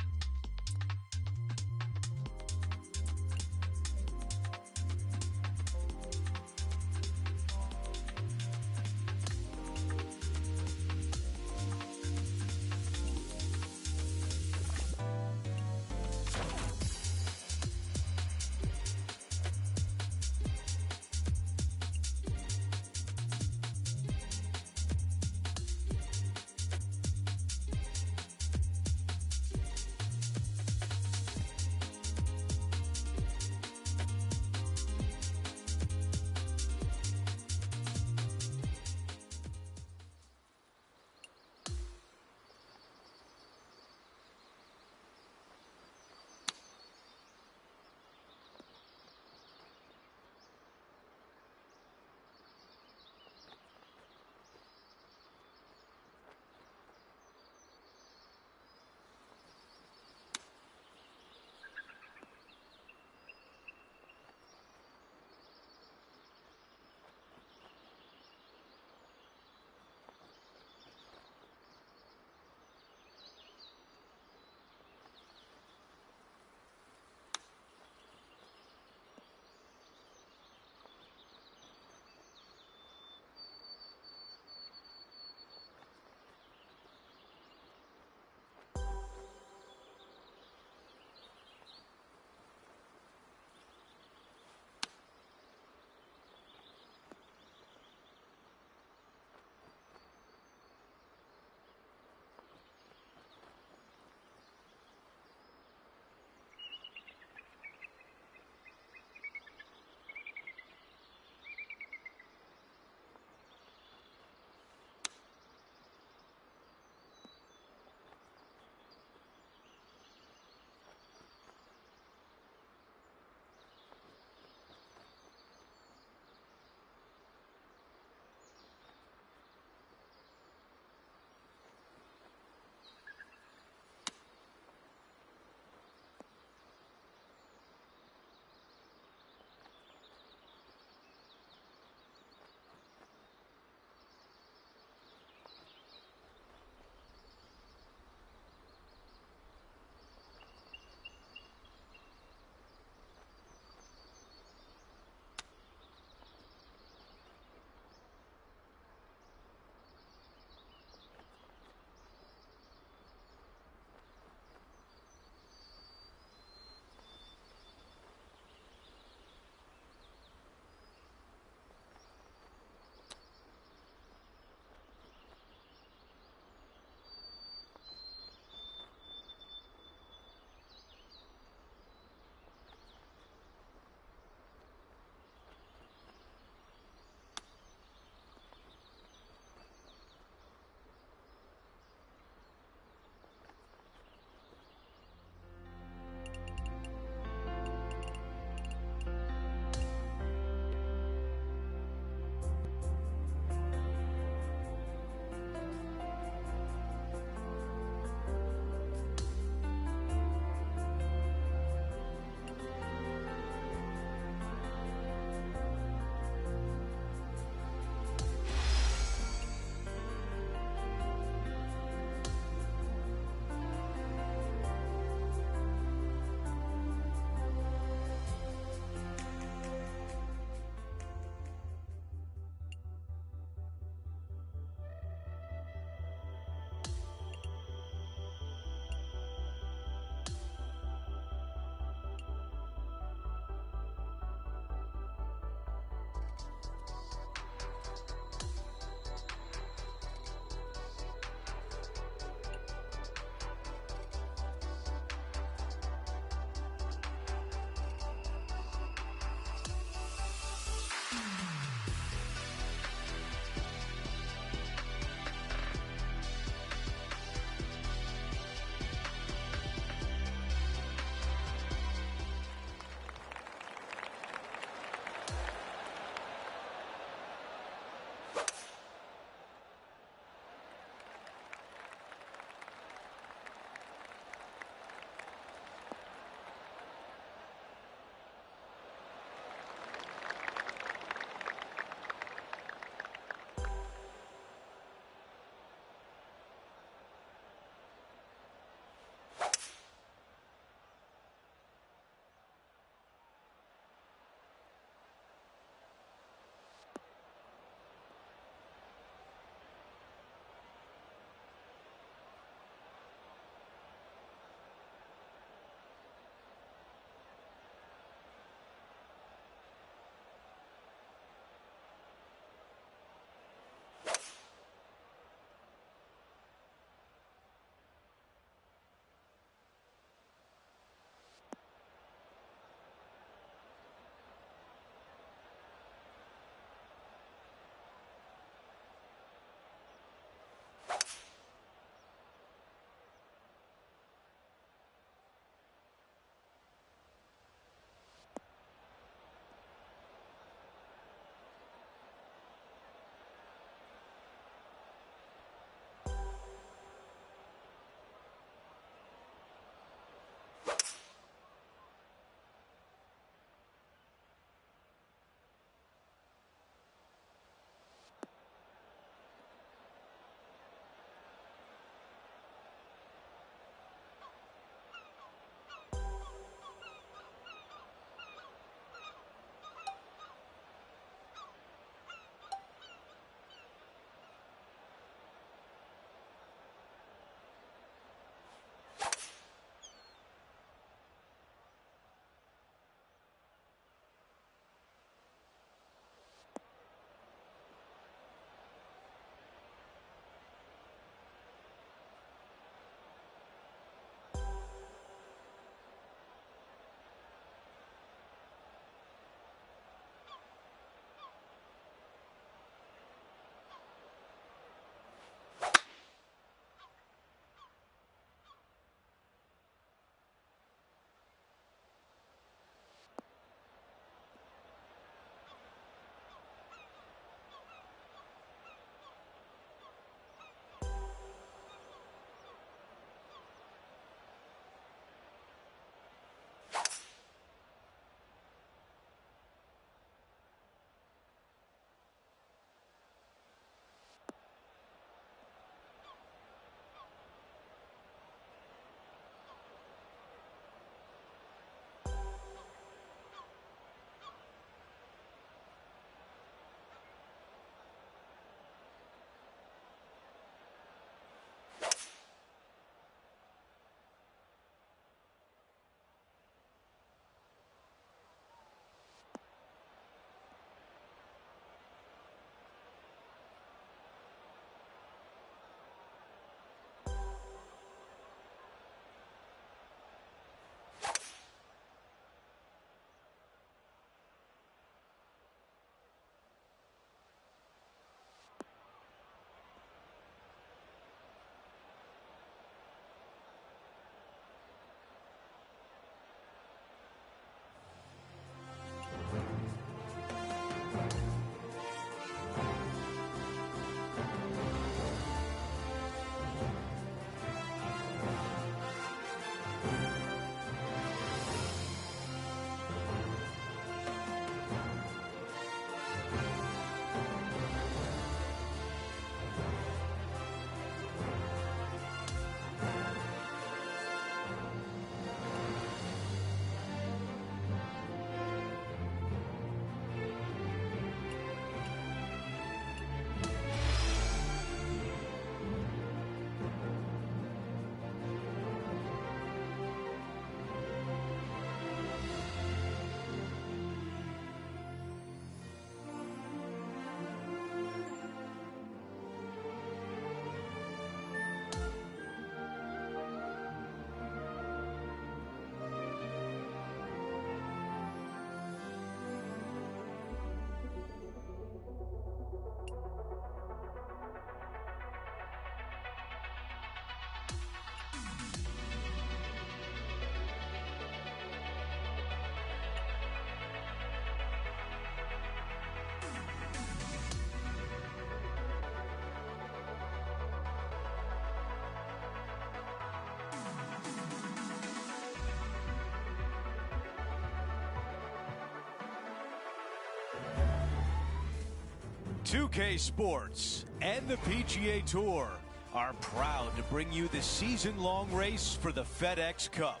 2K Sports and the PGA Tour are proud to bring you the season-long race for the FedEx Cup.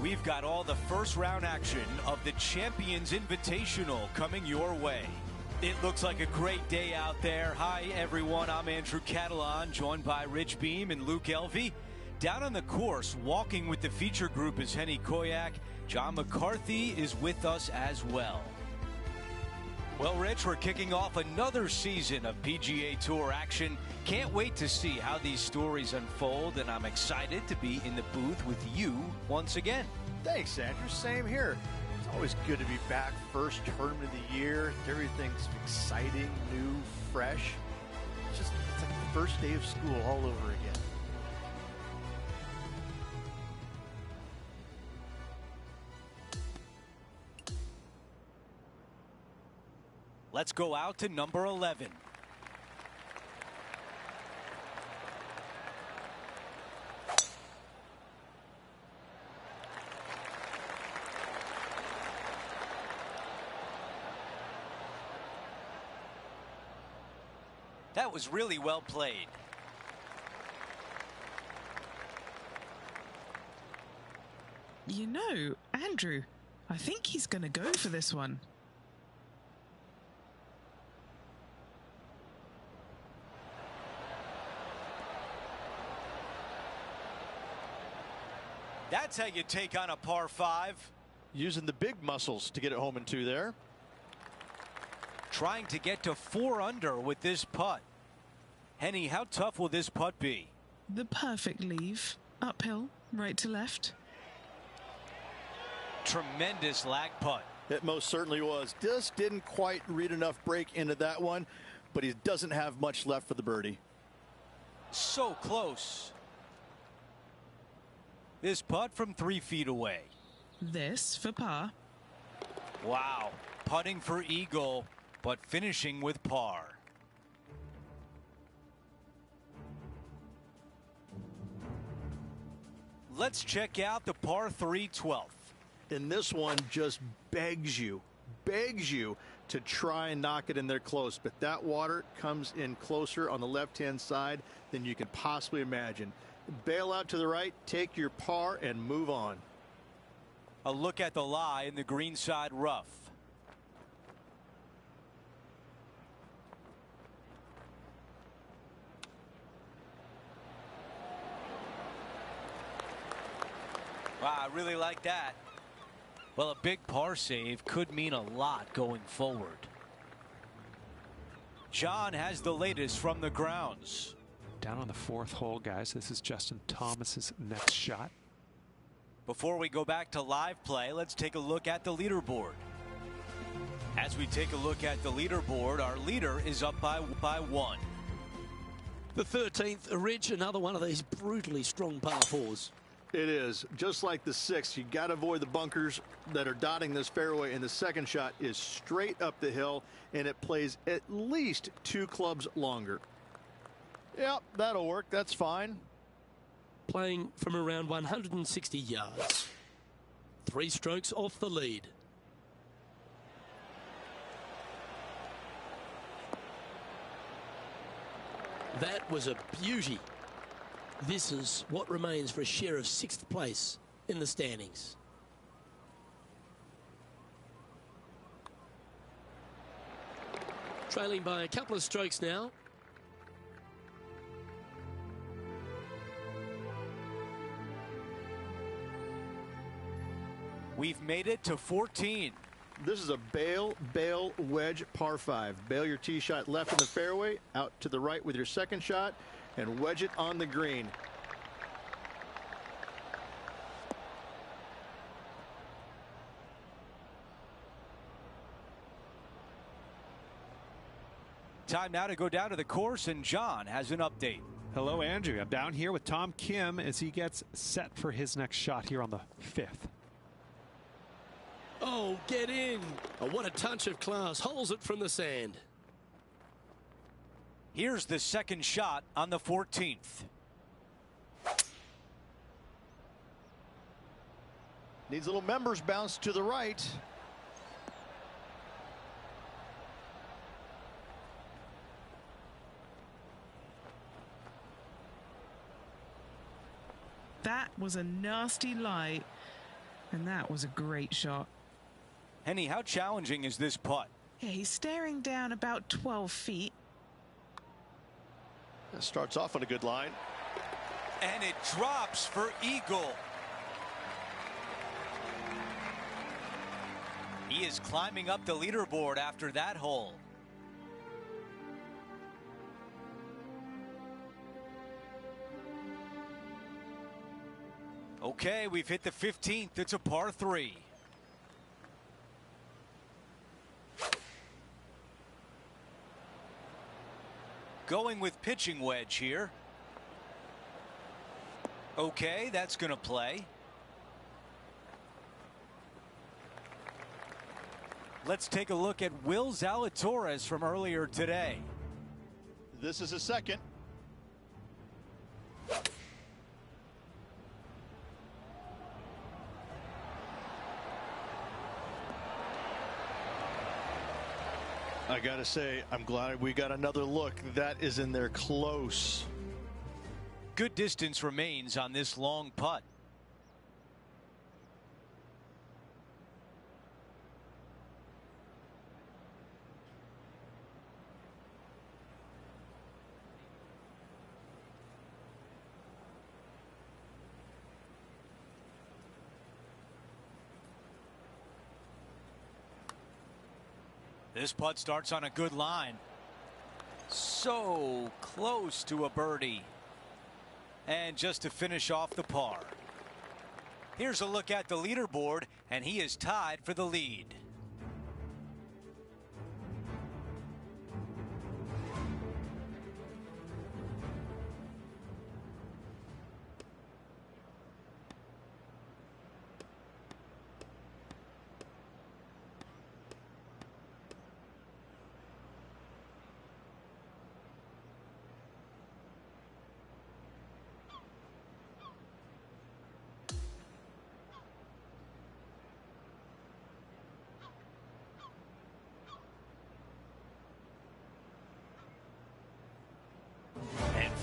We've got all the first-round action of the Champions Invitational coming your way. It looks like a great day out there. Hi, everyone. I'm Andrew Catalan, joined by Rich Beam and Luke Elvey. Down on the course, walking with the feature group is Henny Koyak. John McCarthy is with us as well. Well, Rich, we're kicking off another season of PGA Tour action. Can't wait to see how these stories unfold, and I'm excited to be in the booth with you once again. Thanks, Andrew. Same here. It's always good to be back. First tournament of the year. Everything's exciting, new, fresh. It's like the first day of school all over again. Let's go out to number 11. That was really well played. You know, Andrew, I think he's going to go for this one. That's how you take on a par 5. Using the big muscles to get it home in 2 there. Trying to get to 4 under with this putt. Henny, how tough will this putt be? The perfect leave. Uphill, right to left. Tremendous lag putt. It most certainly was. Just didn't quite read enough break into that one, but he doesn't have much left for the birdie. So close. This putt from 3 feet away. This for par. Wow. Putting for eagle, but finishing with par. Let's check out the par 3 12th. And this one just begs you to try and knock it in there close. But that water comes in closer on the left-hand side than you can possibly imagine. Bail out to the right, take your par, and move on. A look at the lie in the greenside rough. Wow, I really like that. Well, a big par save could mean a lot going forward. John has the latest from the grounds. Down on the 4th hole, guys. This is Justin Thomas's next shot. Before we go back to live play, let's take a look at the leaderboard. As we take a look at the leaderboard, our leader is up by 1. The 13th, Rich, another one of these brutally strong par 4s. It is. Just like the 6th, you got to avoid the bunkers that are dotting this fairway, and the second shot is straight up the hill, and it plays at least 2 clubs longer. Yep, that'll work. That's fine. Playing from around 160 yards. 3 strokes off the lead. That was a beauty. This is what remains for a share of 6th place in the standings. Trailing by a couple of strokes now. We've made it to 14. This is a bail wedge par 5. Bail your tee shot left in the fairway, out to the right with your second shot, and wedge it on the green. Time now to go down to the course, and John has an update. Hello, Andrew. I'm down here with Tom Kim as he gets set for his next shot here on the 5th. Oh, get in. Oh, what a touch of class. Holds it from the sand. Here's the second shot on the 14th. Needs a little members bounce to the right. was a nasty lie, and that was a great shot. Henny, how challenging is this putt? Yeah, he's staring down about 12 feet. That starts off on a good line. And it drops for eagle. He is climbing up the leaderboard after that hole. Okay, we've hit the 15th. It's a par 3. Going with pitching wedge here. Okay, that's going to play. Let's take a look at Will Zalatoris from earlier today. This is a second. I gotta say, I'm glad we got another look. That is in there close. Good distance remains on this long putt. This putt starts on a good line. So close to a birdie. And just to finish off the par. Here's a look at the leaderboard, and he is tied for the lead.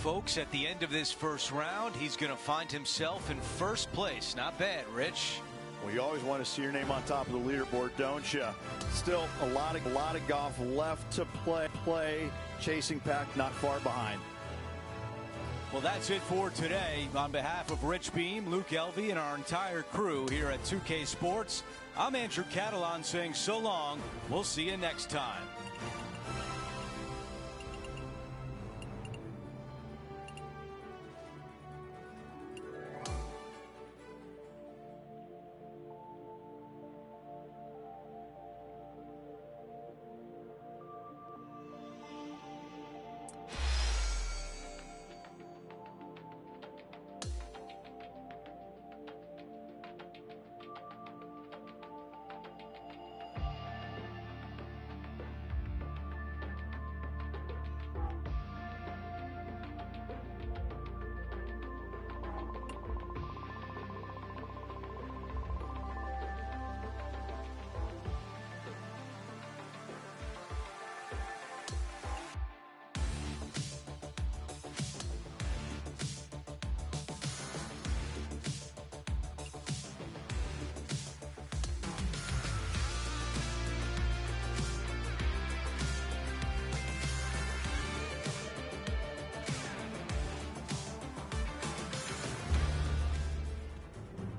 Folks, at the end of this first round, he's going to find himself in first place. Not bad, Rich. Well, you always want to see your name on top of the leaderboard, don't you? Still a lot of golf left to play. Chasing pack not far behind. Well, that's it for today. On behalf of Rich Beam, Luke Elvey, and our entire crew here at 2K Sports, I'm Andrew Catalan saying so long. We'll see you next time.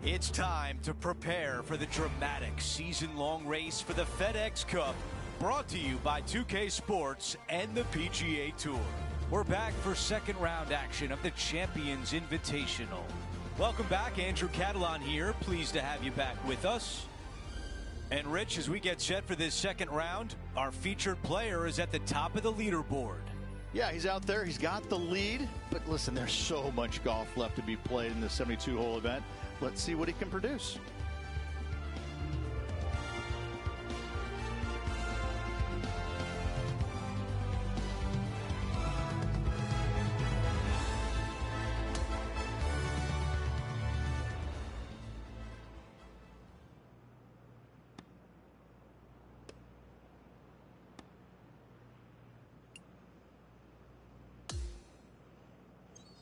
It's time to prepare for the dramatic season-long race for the FedEx Cup, brought to you by 2K Sports and the PGA Tour. We're back for second round action of the Champions Invitational. Welcome back, Andrew Catalan here. Pleased to have you back with us. And Rich, as we get set for this second round, our featured player is at the top of the leaderboard. Yeah, he's out there. He's got the lead. But listen, there's so much golf left to be played in the 72-hole event. Let's see what he can produce.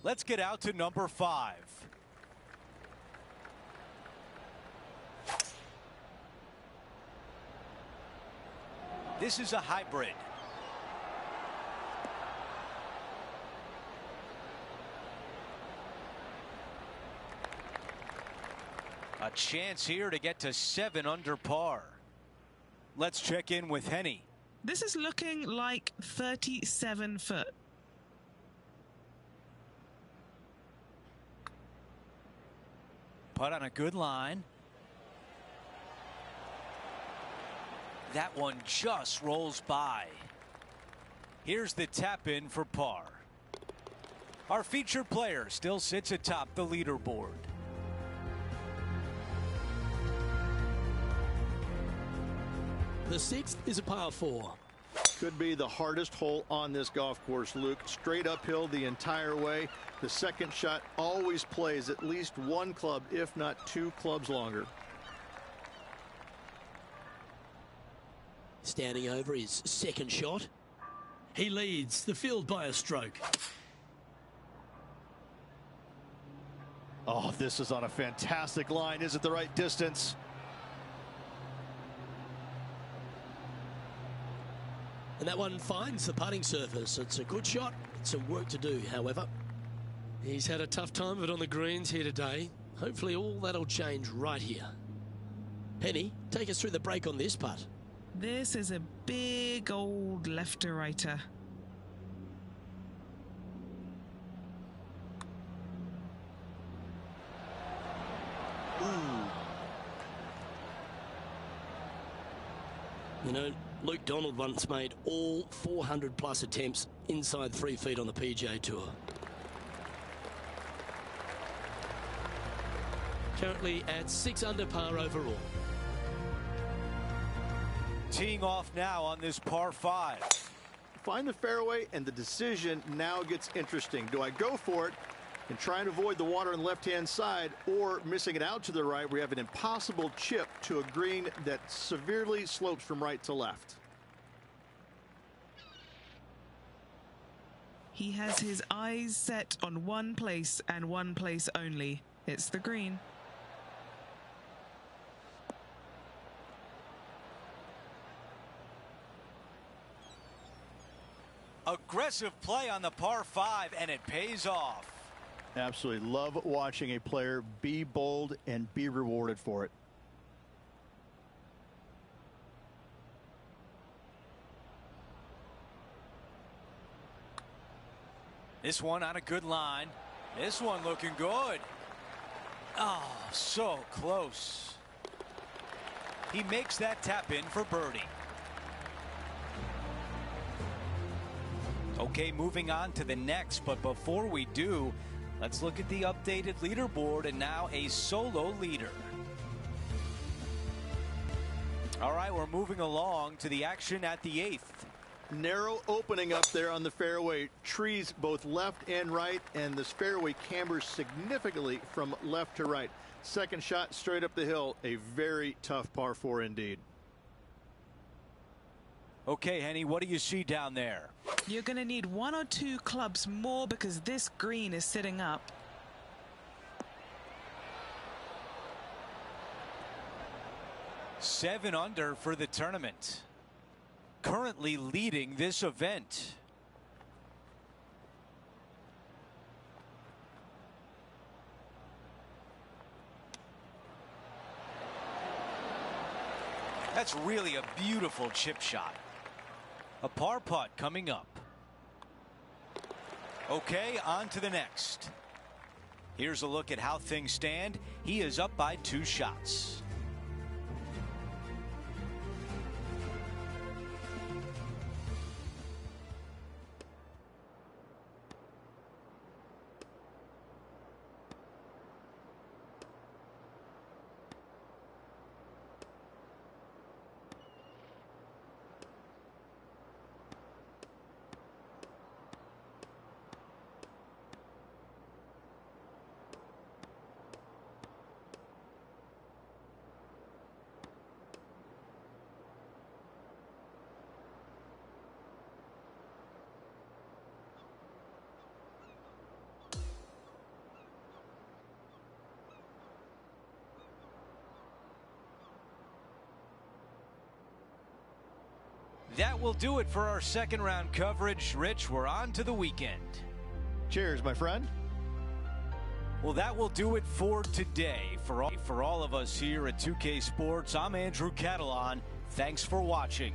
Let's get out to number 5. This is a hybrid. A chance here to get to 7 under par. Let's check in with Henny. This is looking like 37 foot. Putt on a good line. That one just rolls by. Here's the tap in for par. Our featured player still sits atop the leaderboard. The 6th is a par 4. Could be the hardest hole on this golf course, Luke. Straight uphill the entire way. The second shot always plays at least one club, if not 2 clubs longer. Standing over his second shot. He leads the field by a stroke. Oh, this is on a fantastic line. Is it the right distance? And that one finds the putting surface. It's a good shot. Some work to do, however. He's had a tough time of it on the greens here today. Hopefully all that'll change right here. Penny, take us through the break on this putt. This is a big old left-to-righter. You know, Luke Donald once made all 400 plus attempts inside 3 feet on the PGA Tour. Currently at 6 under par overall. Teeing off now on this par 5. Find the fairway, and the decision now gets interesting. Do I go for it and try and avoid the water on the left-hand side, or missing it out to the right, we have an impossible chip to a green that severely slopes from right to left? He has his eyes set on one place and one place only. It's the green. Aggressive play on the par 5, and it pays off. Absolutely love watching a player be bold and be rewarded for it. This one on a good line. This one looking good. Oh, so close. He makes that tap in for birdie. Okay, moving on to the next, but before we do, let's look at the updated leaderboard, and now a solo leader. All right, we're moving along to the action at the 8th. Narrow opening up there on the fairway. Trees both left and right, and this fairway cambers significantly from left to right. Second shot straight up the hill. A very tough par 4 indeed. Okay, Henny, what do you see down there? You're going to need 1 or 2 clubs more because this green is sitting up. Seven under for the tournament. Currently leading this event. That's really a beautiful chip shot. A par putt coming up. Okay, on to the next. Here's a look at how things stand. He is up by 2 shots. That will do it for our second round coverage. Rich, we're on to the weekend. Cheers, my friend. Well, that will do it for today. For all of us here at 2K Sports, I'm Andrew Catalan. Thanks for watching.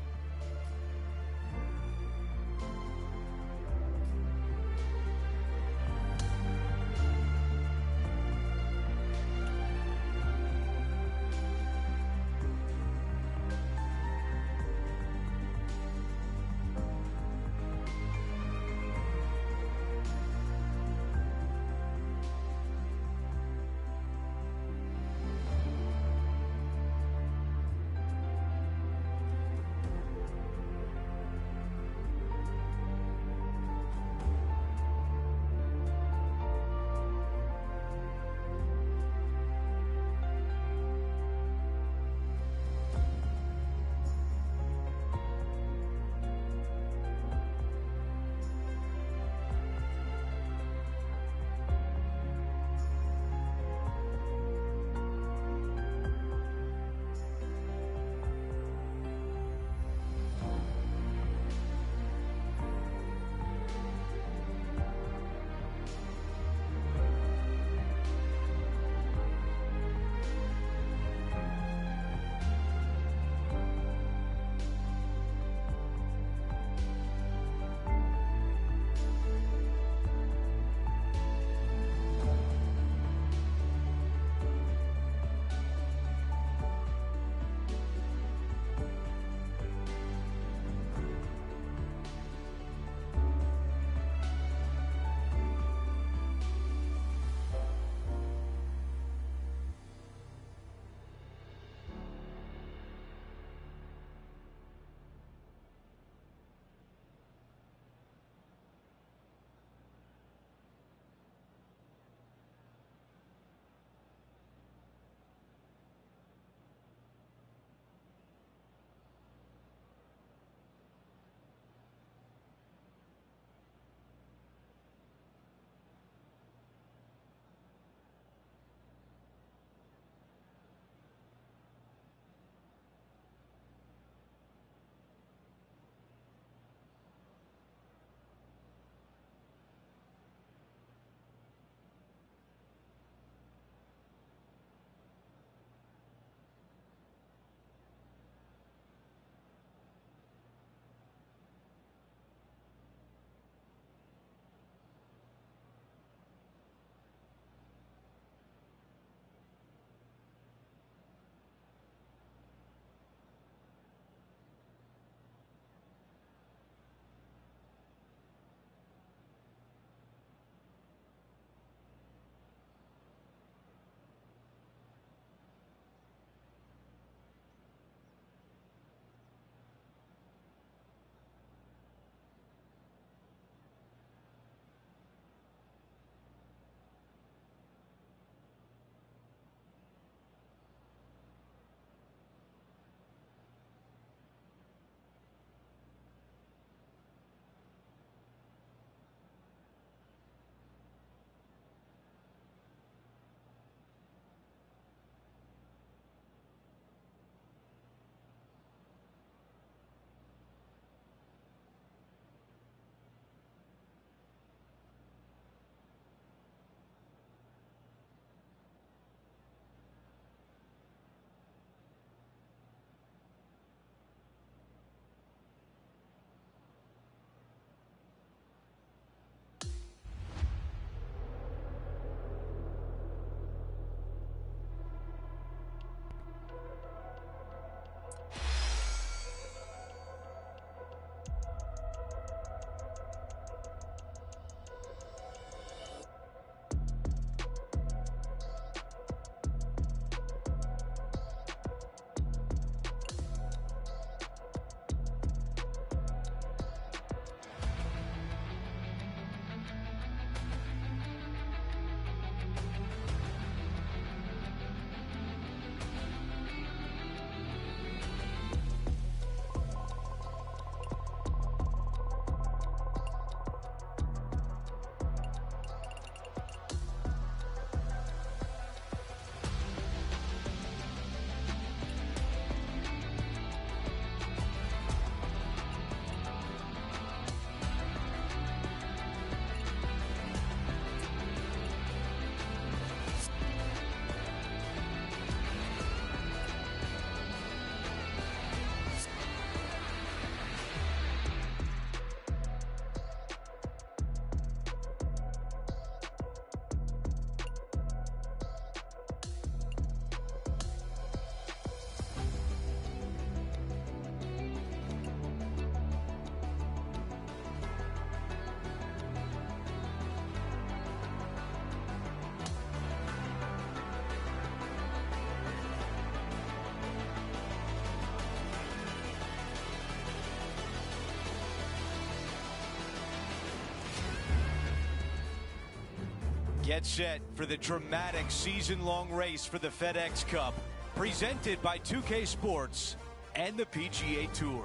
Get set for the dramatic season-long race for the FedEx Cup, presented by 2K Sports and the PGA Tour.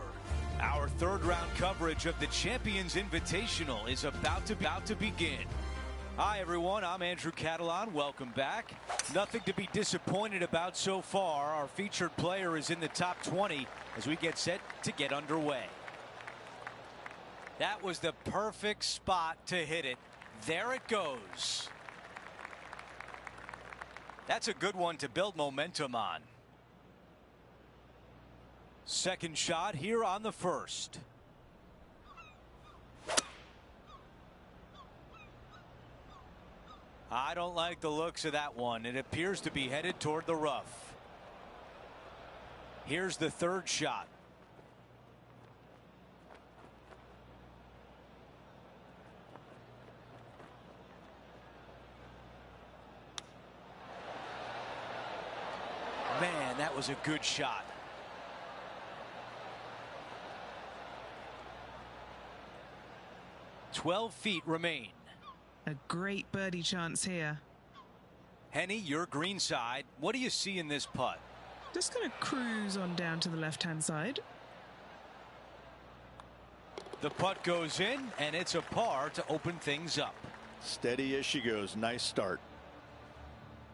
Our third-round coverage of the Champions Invitational is about to begin. Hi, everyone. I'm Andrew Catalan. Welcome back. Nothing to be disappointed about so far. Our featured player is in the top 20 as we get set to get underway. That was the perfect spot to hit it. There it goes. That's a good one to build momentum on. Second shot here on the first. I don't like the looks of that one. It appears to be headed toward the rough. Here's the third shot. Man, that was a good shot. "12 feet remain." A great birdie chance here. Henny, your green side. What do you see in this putt? Just going to cruise on down to the left-hand side. The putt goes in, and it's a par to open things up. Steady as she goes. Nice start.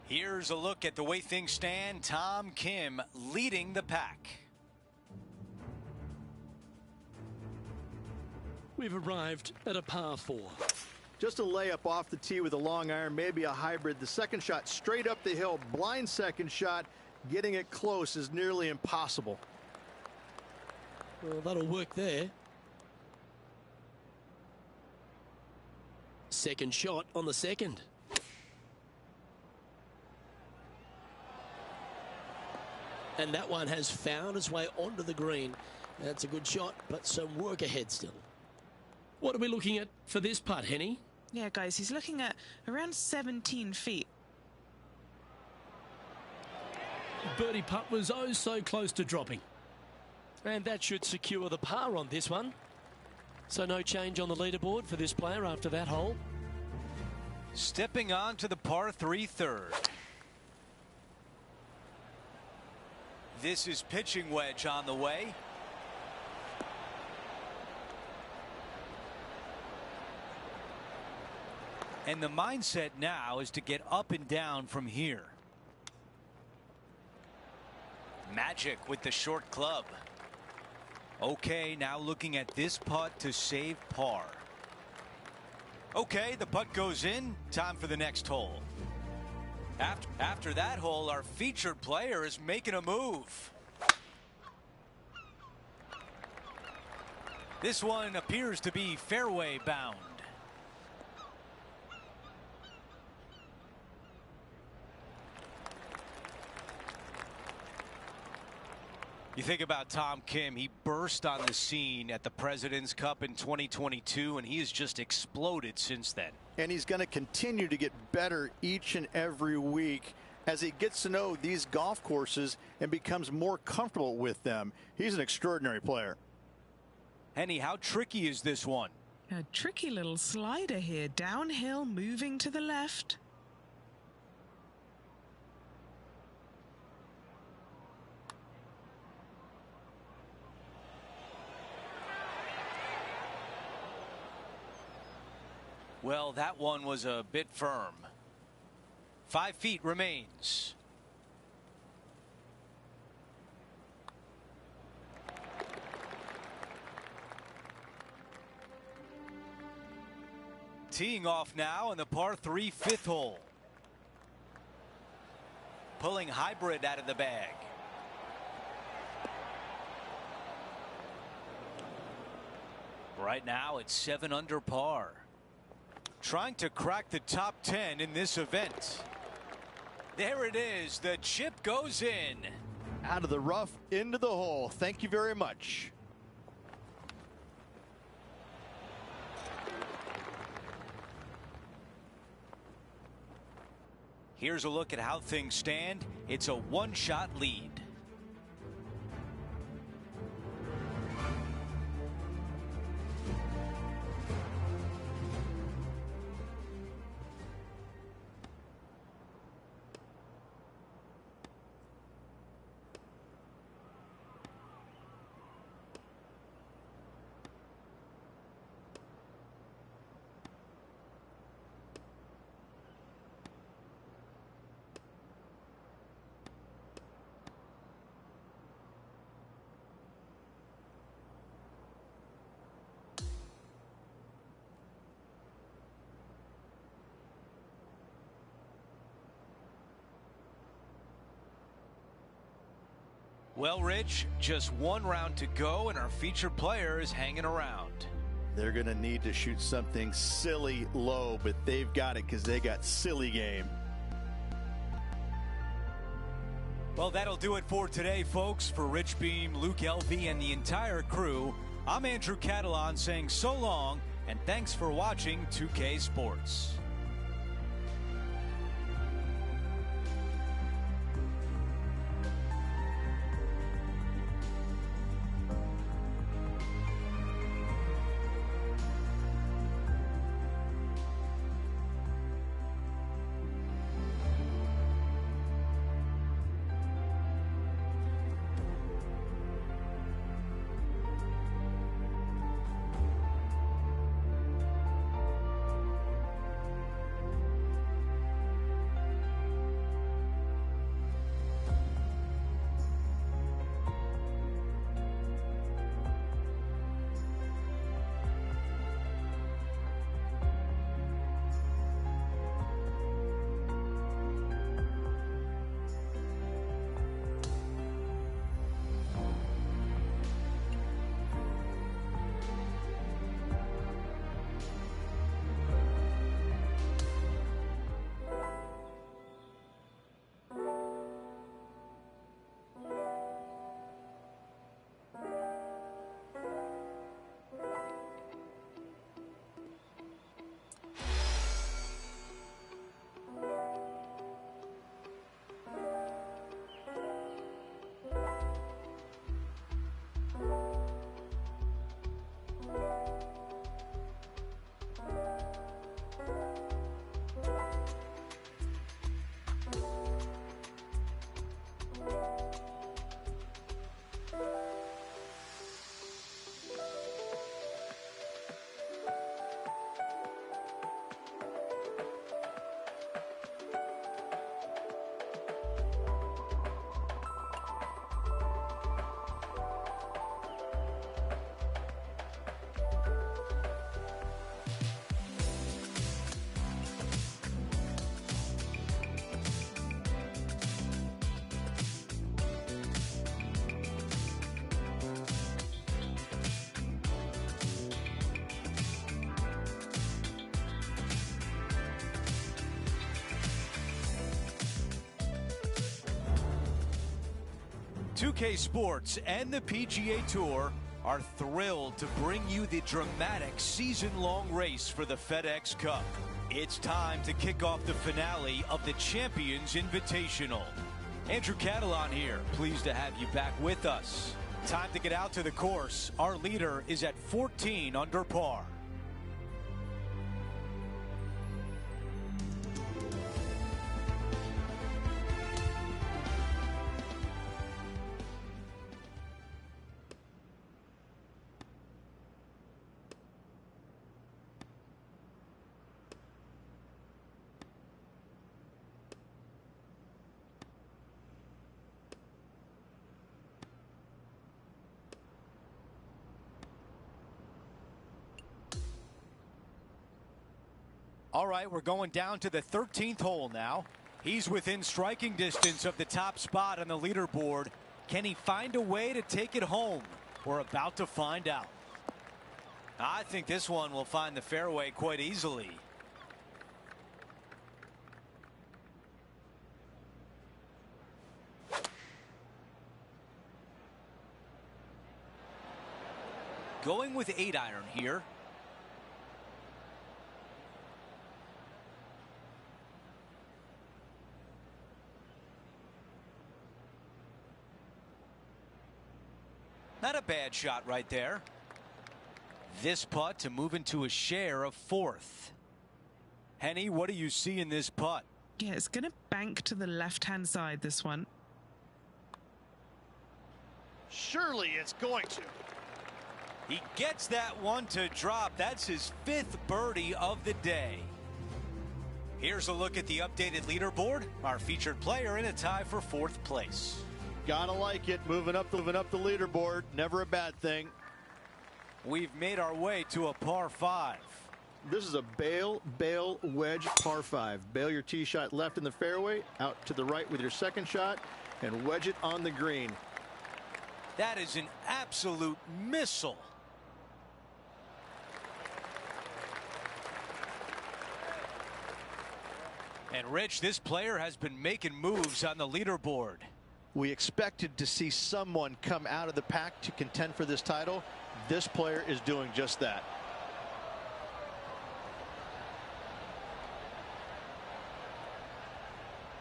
Here's a look at the way things stand. Tom Kim leading the pack. We've arrived at a par 4. Just a layup off the tee with a long iron, maybe a hybrid. The second shot straight up the hill, blind second shot. Getting it close is nearly impossible. Well, that'll work there. Second shot on the second. And that one has found its way onto the green. That's a good shot, but some work ahead still. What are we looking at for this putt, Henny? Yeah, guys, he's looking at around 17 feet. Birdie putt was oh so close to dropping. And that should secure the par on this one. So no change on the leaderboard for this player after that hole. Stepping on to the par 3 third. This is pitching wedge on the way. And the mindset now is to get up and down from here. Magic with the short club. Okay, now looking at this putt to save par. Okay, the putt goes in. Time for the next hole. After that hole, our featured player is making a move. This one appears to be fairway bound. You think about Tom Kim, he burst on the scene at the President's Cup in 2022, and he has just exploded since then. And he's going to continue to get better each and every week as he gets to know these golf courses and becomes more comfortable with them. He's an extraordinary player. Henny, how tricky is this one? A tricky little slider here, downhill, moving to the left. Well, that one was a bit firm. 5 feet remains. Teeing off now in the par 3 fifth hole. Pulling hybrid out of the bag. Right now it's 7 under par. Trying to crack the top 10 in this event. There it is. The chip goes in. Out of the rough, into the hole. Thank you very much. Here's a look at how things stand. It's a one-shot lead. Well, Rich, just one round to go, and our featured player is hanging around. They're going to need to shoot something silly low, but they've got it because they got silly game. Well, that'll do it for today, folks. For Rich Beam, Luke Elvey, and the entire crew, I'm Andrew Catalan saying so long, and thanks for watching 2K Sports. .2K Sports and the PGA Tour are thrilled to bring you the dramatic season-long race for the FedEx Cup. It's time to kick off the finale of the Champions Invitational. Andrew Catalan here, pleased to have you back with us. Time to get out to the course. Our leader is at 14 under par. All right, we're going down to the 13th hole now. He's within striking distance of the top spot on the leaderboard. Can he find a way to take it home? We're about to find out. I think this one will find the fairway quite easily. Going with 8-iron here. Not a bad shot right there. This putt to move into a share of 4th. Henny, what do you see in this putt? Yeah, it's going to bank to the left-hand side, this one. Surely it's going to. He gets that one to drop. That's his 5th birdie of the day. Here's a look at the updated leaderboard. Our featured player in a tie for 4th place. Gotta like it. Moving up the leaderboard. Never a bad thing. We've made our way to a par 5. This is a bail wedge par 5. Bail your tee shot left in the fairway, out to the right with your second shot, and wedge it on the green. That is an absolute missile. And Rich, this player has been making moves on the leaderboard. We expected to see someone come out of the pack to contend for this title. This player is doing just that.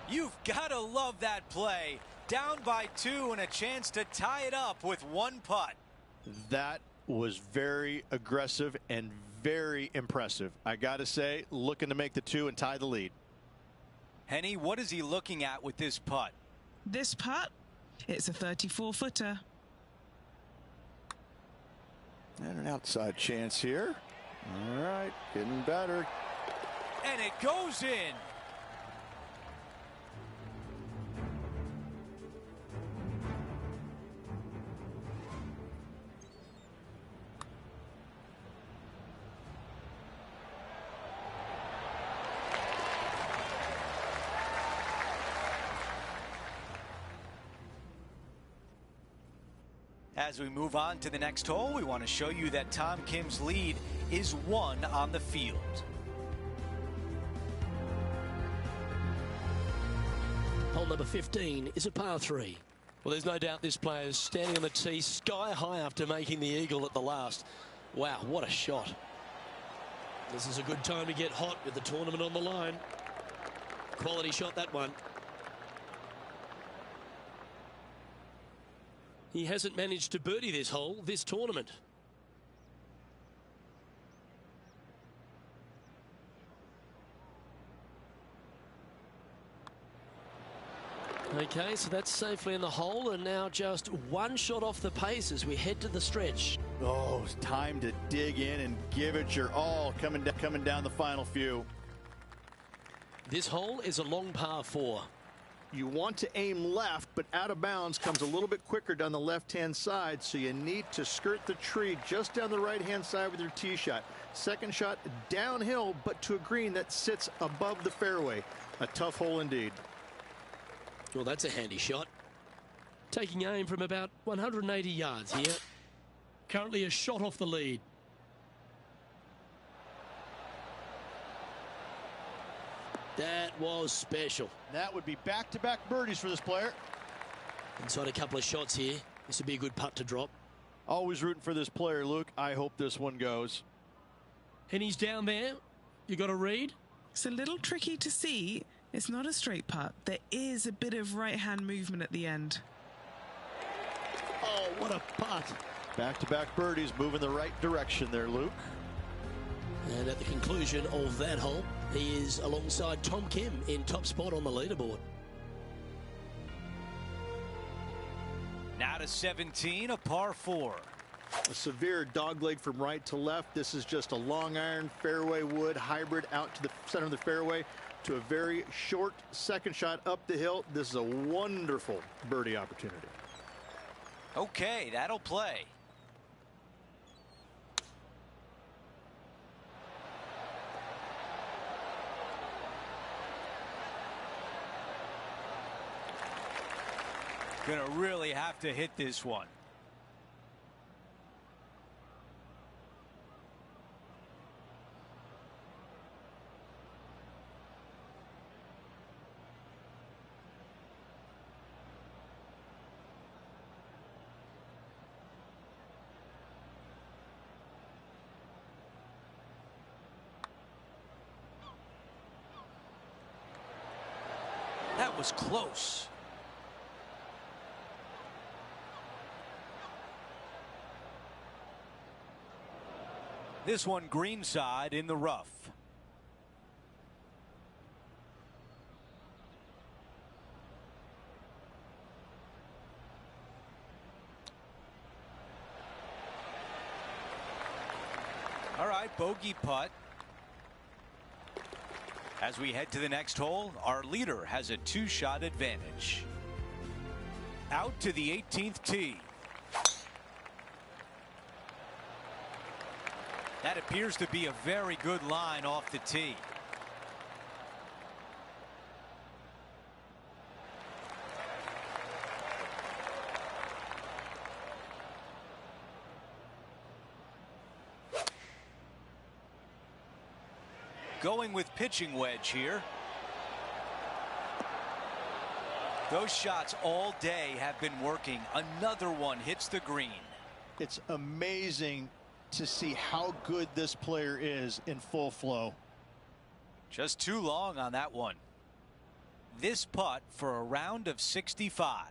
You've got to love that play. Down by 2 and a chance to tie it up with 1 putt. That was very aggressive and very impressive. I got to say, looking to make the 2 and tie the lead. Henny, what is he looking at with this putt? This putt, it's a 34-footer. And an outside chance here. All right, getting better. And it goes in. As we move on to the next hole, we want to show you that Tom Kim's lead is 1 on the field. Hole number 15 is a par 3. Well, there's no doubt this player is standing on the tee sky high after making the eagle at the last. Wow, what a shot. This is a good time to get hot with the tournament on the line. Quality shot, that one. He hasn't managed to birdie this hole this tournament. Okay, so that's safely in the hole, and now just 1 shot off the pace as we head to the stretch. Oh, it's time to dig in and give it your all coming down the final few. This hole is a long par 4. You want to aim left, but out of bounds comes a little bit quicker down the left-hand side, so you need to skirt the tree just down the right-hand side with your tee shot. Second shot downhill, but to a green that sits above the fairway. A tough hole indeed. Well, that's a handy shot. Taking aim from about 180 yards here. Currently a shot off the lead. That was special. That would be back-to-back birdies for this player. Inside a couple of shots here. This would be a good putt to drop. Always rooting for this player, Luke. I hope this one goes. And he's down there. You got a read? It's a little tricky to see. It's not a straight putt. There is a bit of right-hand movement at the end. Oh, what a putt. Back-to-back birdies moving the right direction there, Luke. And at the conclusion of that hole, he is alongside Tom Kim in top spot on the leaderboard. Now to 17, a par 4. A severe dogleg from right to left. This is just a long iron fairway wood hybrid out to the center of the fairway to a very short second shot up the hill. This is a wonderful birdie opportunity. Okay, that'll play. Gonna really have to hit this one. That was close. This one greenside in the rough. All right, bogey putt. As we head to the next hole, our leader has a 2-shot advantage. Out to the 18th tee. That appears to be a very good line off the tee. going with pitching wedge here. Those shots all day have been working. Another one hits the green. It's amazing to see how good this player is in full flow. Just too long on that one. This putt for a round of 65.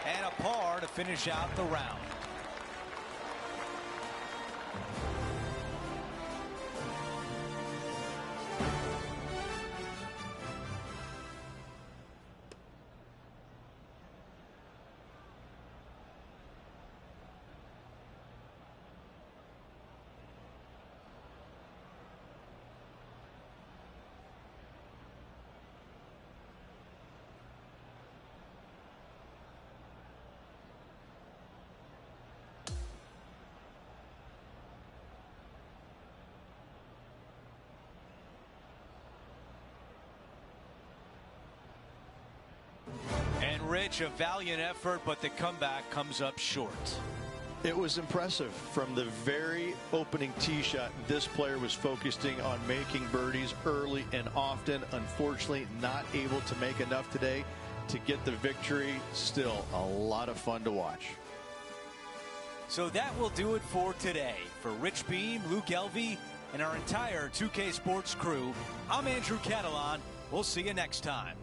And a par to finish out the round. Rich, a valiant effort, but the comeback comes up short. It was impressive. From the very opening tee shot, this player was focusing on making birdies early and often. Unfortunately, not able to make enough today to get the victory. Still a lot of fun to watch. So that will do it for today. For Rich Beam, Luke Elvey, and our entire 2K Sports crew, I'm Andrew Catalan. We'll see you next time.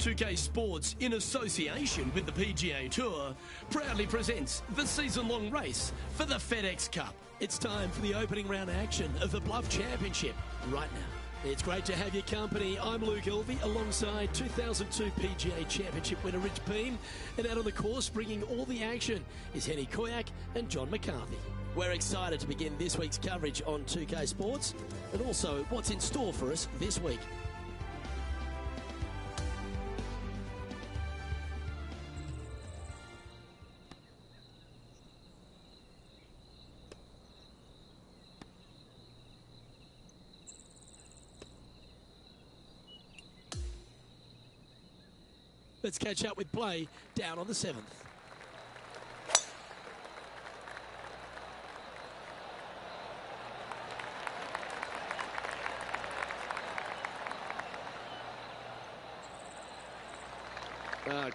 2K Sports, in association with the PGA Tour, proudly presents the season-long race for the FedEx Cup. It's time for the opening round action of the Bluff Championship right now. It's great to have your company. I'm Luke Elvey alongside 2002 PGA Championship winner Rich Beam. And out on the course bringing all the action is Henny Koyak and John McCarthy. We're excited to begin this week's coverage on 2K Sports and also what's in store for us this week. Let's catch up with play down on the 7th.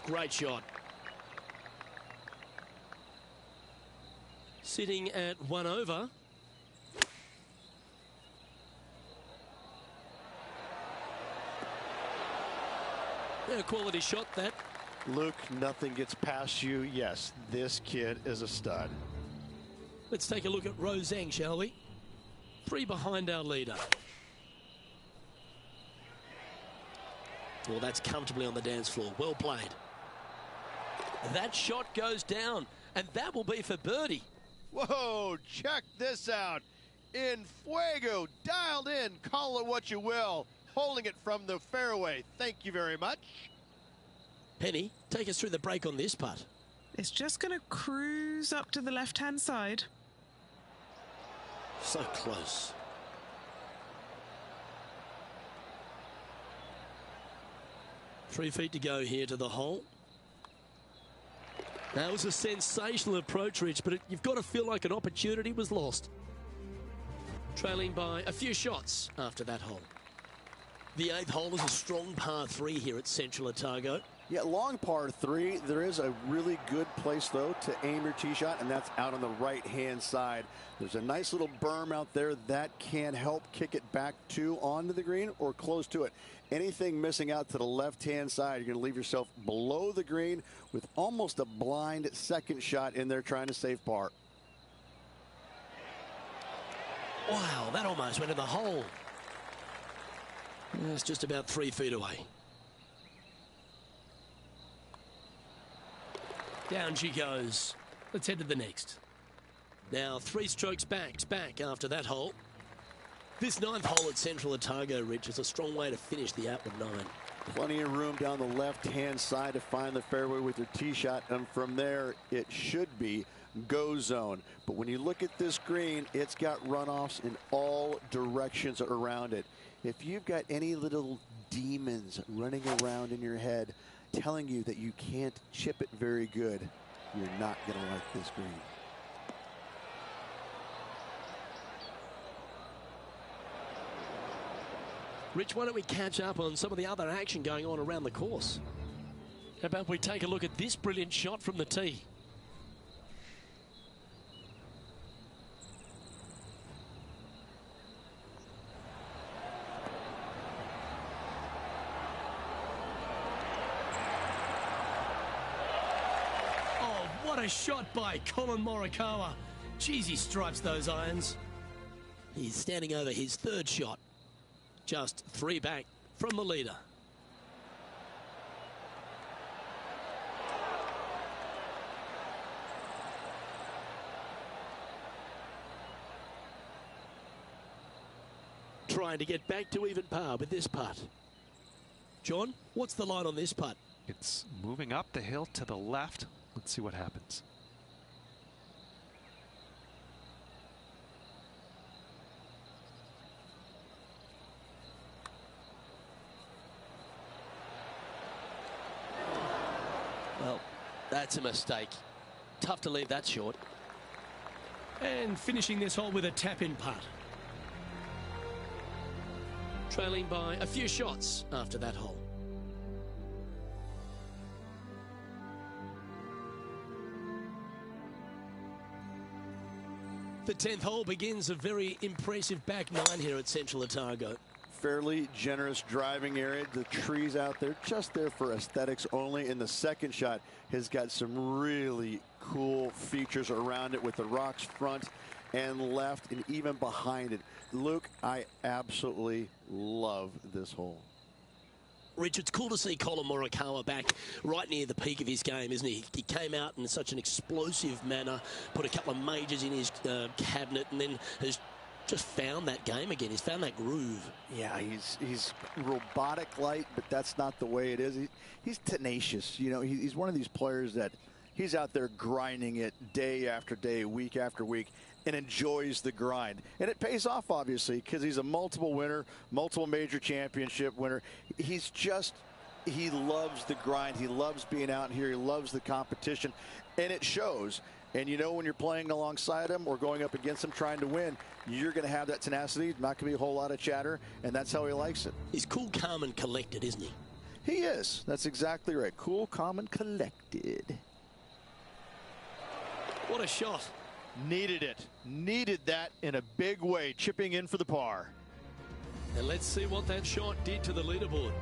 Great shot. Sitting at 1 over. Yeah, quality shot that. Luke, nothing gets past you. Yes, this kid is a stud. Let's take a look at Roseng, shall we? 3 behind our leader. Well, that's comfortably on the dance floor. Well played. That shot goes down, and that will be for birdie. Whoa, check this out. In fuego, dialed in, call it what you will. Holding it from the fairway. Thank you very much. Penny, take us through the break on this putt. It's just going to cruise up to the left-hand side. So close. Three feet to go here to the hole. That was a sensational approach, Rich, but you've got to feel like an opportunity was lost. Trailing by a few shots after that hole. The 8th hole is a strong par 3 here at Central Otago. Yeah, long par 3. There is a really good place, though, to aim your tee shot, and that's out on the right-hand side. There's a nice little berm out there that can help kick it back to onto the green or close to it. Anything missing out to the left-hand side, you're going to leave yourself below the green with almost a blind second shot in there trying to save par. Wow, that almost went in the hole. That's just about 3 feet away. Down she goes. Let's head to the next. Now 3 strokes back after that hole. This 9th hole at Central Otago, Rich, is a strong way to finish the outward 9. Plenty of room down the left-hand side to find the fairway with your tee shot, and from there it should be go zone. But when you look at this green, it's got runoffs in all directions around it. If you've got any little demons running around in your head telling you that you can't chip it very good, you're not going to like this green. Rich, why don't we catch up on some of the other action going on around the course? How about we take a look at this brilliant shot from the tee? Oh, what a shot by Colin Morikawa. Jeez, he stripes those irons. He's standing over his 3rd shot. Just 3 back from the leader. Trying to get back to even par with this putt. John, what's the line on this putt? It's moving up the hill to the left. Let's see what happens. Well, that's a mistake. Tough to leave that short. And finishing this hole with a tap-in putt. Trailing by a few shots after that hole. The 10th hole begins a very impressive back 9 here at Central Otago. fairly generous driving area. The trees out there just there for aesthetics only. And the second shot has got some really cool features around it with the rocks front and left and even behind it. Luke, I absolutely love this hole. Rich, it's cool to see Colin Morikawa back right near the peak of his game, isn't he? He came out in such an explosive manner, put a couple of majors in his cabinet, and then has just found that game again. He's found that groove. Yeah, he's robotic light, but that's not the way it is. He's tenacious. You know, he's one of these players that he's out there grinding it day after day, week after week, and enjoys the grind. And it pays off, obviously, because he's a multiple winner, multiple major championship winner. He loves the grind. He loves being out here. He loves the competition, and it shows. And you know, when you're playing alongside him or going up against him trying to win, you're going to have that tenacity. Not going to be a whole lot of chatter, and that's how he likes it. He's cool, calm, and collected, isn't he? He is. That's exactly right. Cool, calm, and collected. What a shot. Needed it. Needed that in a big way, chipping in for the par. And let's see what that shot did to the leaderboard.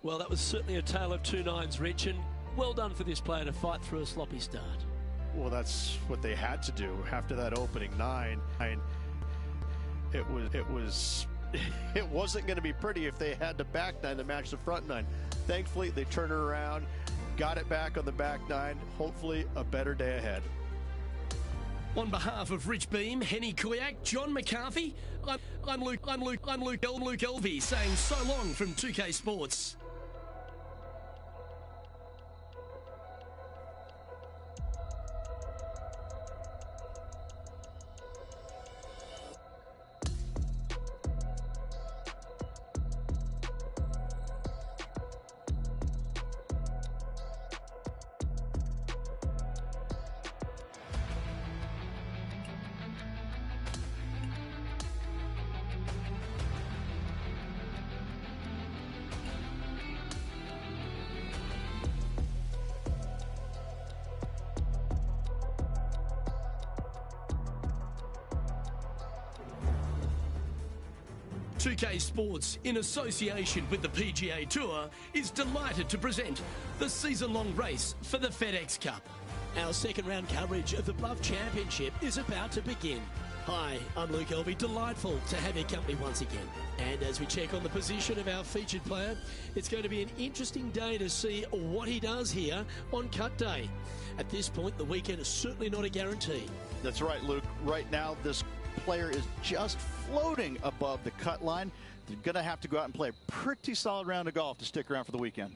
Well, that was certainly a tale of two nines, Rich, and well done for this player to fight through a sloppy start. Well, that's what they had to do after that opening nine. It wasn't going to be pretty if they had the back nine to match the front nine. Thankfully, they turned it around, got it back on the back nine. Hopefully, a better day ahead. On behalf of Rich Beam, Henny Kuyak, John McCarthy, I'm Luke Elvey saying so long from 2K Sports. .2K Sports, in association with the PGA Tour, is delighted to present the season-long race for the FedEx Cup. Our second round coverage of the Bluff Championship is about to begin. Hi, I'm Luke Elvey, delightful to have your company once again. And as we check on the position of our featured player, it's going to be an interesting day to see what he does here on cut day. At this point, the weekend is certainly not a guarantee. That's right, Luke. Right now, this player is just floating above the cut line. They're going to have to go out and play a pretty solid round of golf to stick around for the weekend.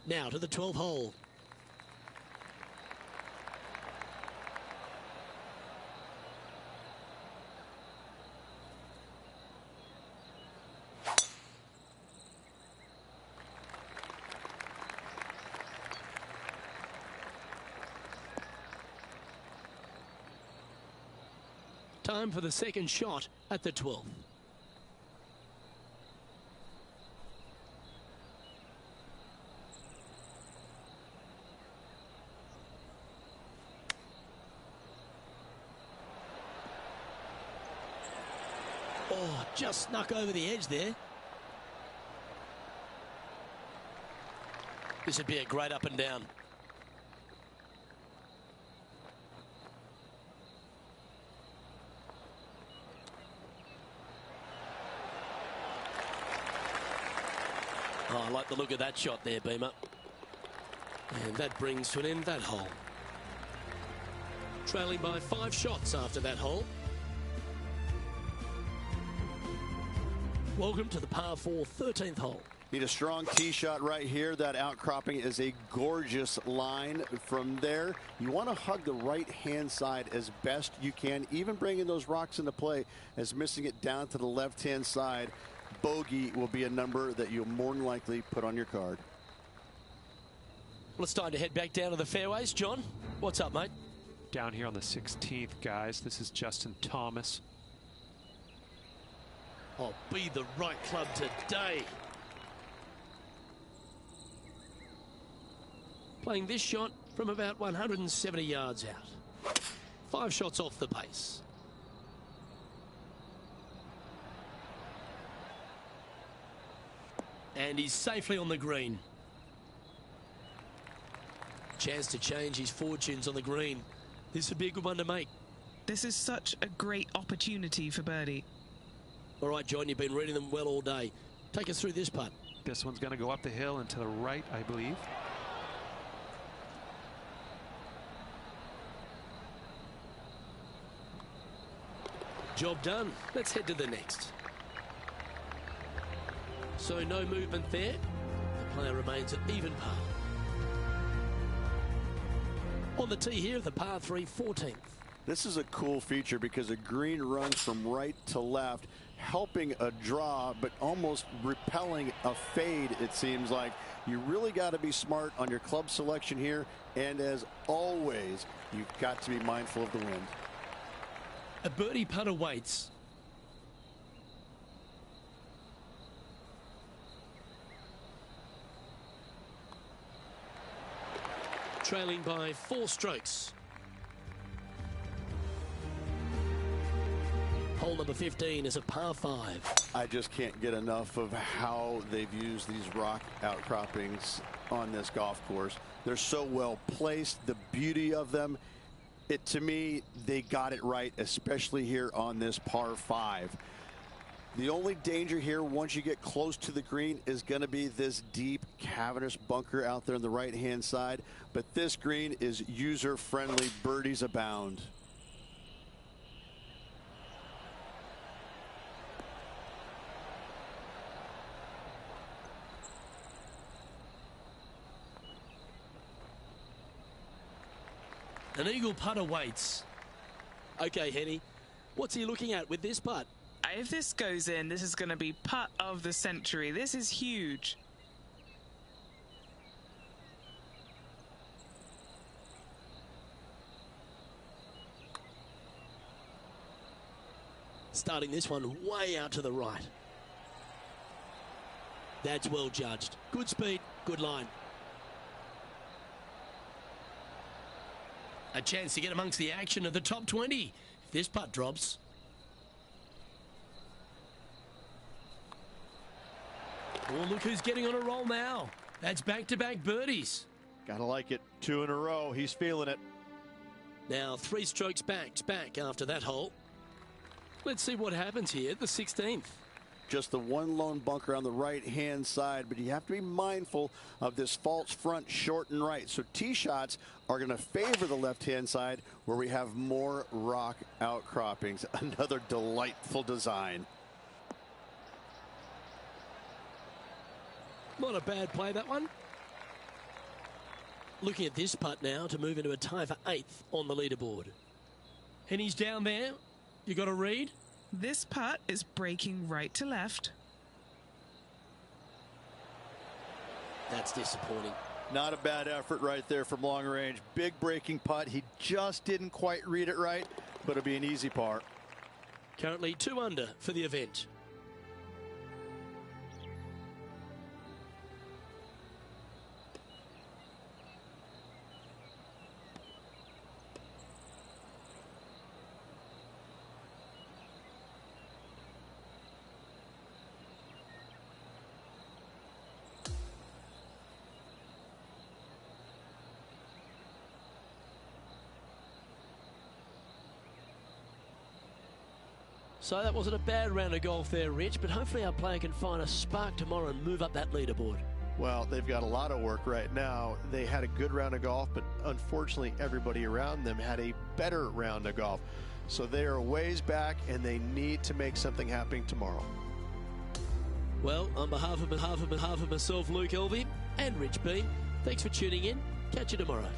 Now to the 12th hole. Time for the second shot at the 12th. just snuck over the edge there. This would be a great up and down. Oh, I like the look of that shot there, Beamer. And that brings to an end that hole. Trailing by 5 shots after that hole. Welcome to the par 4 13th hole. Need a strong tee shot right here. That outcropping is a gorgeous line. From there, you want to hug the right hand side as best you can, even bringing those rocks into play, as missing it down to the left hand side. Bogey will be a number that you'll more than likely put on your card. Well, it's time to head back down to the fairways. John, what's up, mate? Down here on the 16th, guys. This is Justin Thomas. Oh, be the right club today. Playing this shot from about 170 yards out. 5 shots off the pace. And he's safely on the green. Chance to change his fortunes on the green. This would be a good one to make. This is such a great opportunity for birdie. All right, John, you've been reading them well all day. Take us through this putt. This one's going to go up the hill and to the right, I believe. Job done. Let's head to the next. So no movement there. The player remains at even par. On the tee here, the par 3 14th. This is a cool feature because the green runs from right to left, helping a draw, but almost repelling a fade, it seems like. You really got to be smart on your club selection here. And as always, you've got to be mindful of the wind. A birdie putt awaits. Trailing by 4 strokes. Hole number 15 is a par 5. I just can't get enough of how they've used these rock outcroppings on this golf course. They're so well placed. The beauty of them, to me, they got it right, especially here on this par 5. The only danger here, once you get close to the green, is going to be this deep, cavernous bunker out there on the right-hand side. But this green is user-friendly. Birdies abound. An eagle putt awaits. Okay, Henny, what's he looking at with this putt? If this goes in, this is going to be putt of the century. This is huge. Starting this one way out to the right. That's well judged. Good speed, good line. A chance to get amongst the action of the top 20 if this putt drops. Oh, look who's getting on a roll now. That's back-to-back birdies. Gotta like it. 2 in a row. He's feeling it. Now 3 strokes back after that hole. Let's see what happens here at the 16th. Just the one lone bunker on the right-hand side, but you have to be mindful of this false front short and right. So tee shots are going to favor the left-hand side where we have more rock outcroppings. Another delightful design. Not a bad play, that one. Looking at this putt now to move into a tie for 8th on the leaderboard. And he's down there. You got a read? This putt is breaking right to left. That's disappointing. Not a bad effort right there from long range. Big breaking putt. He just didn't quite read it right, but it'll be an easy par. Currently 2 under for the event. So that wasn't a bad round of golf there, Rich, but hopefully our player can find a spark tomorrow and move up that leaderboard. Well, they've got a lot of work right now. They had a good round of golf, but unfortunately everybody around them had a better round of golf. So they are a ways back, and they need to make something happen tomorrow. Well, on behalf of myself, Luke Elvey, and Rich Beam, thanks for tuning in. Catch you tomorrow.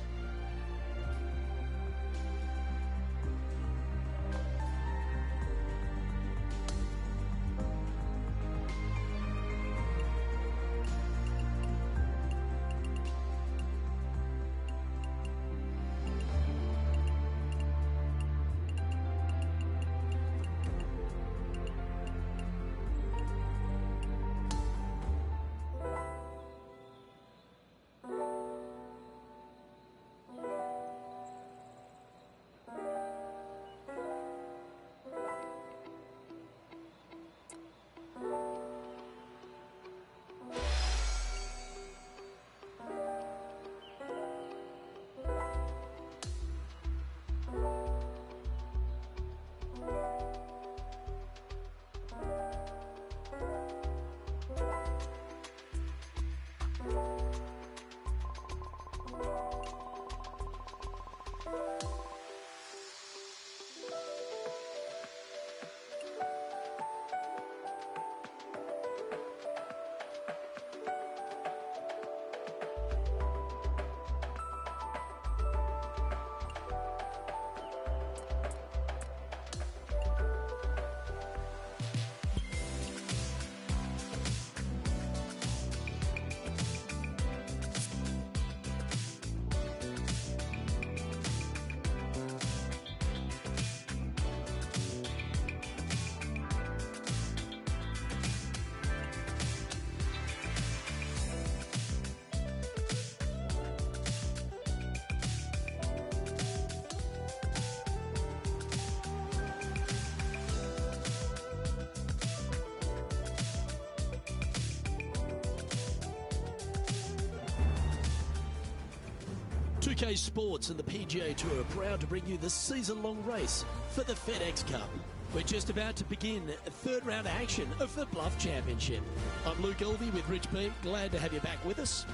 PGA Sports and the PGA Tour are proud to bring you the season-long race for the FedEx Cup. We're just about to begin a third round action of the Bluff Championship. I'm Luke Elvey with Rich Beam. Glad to have you back with us.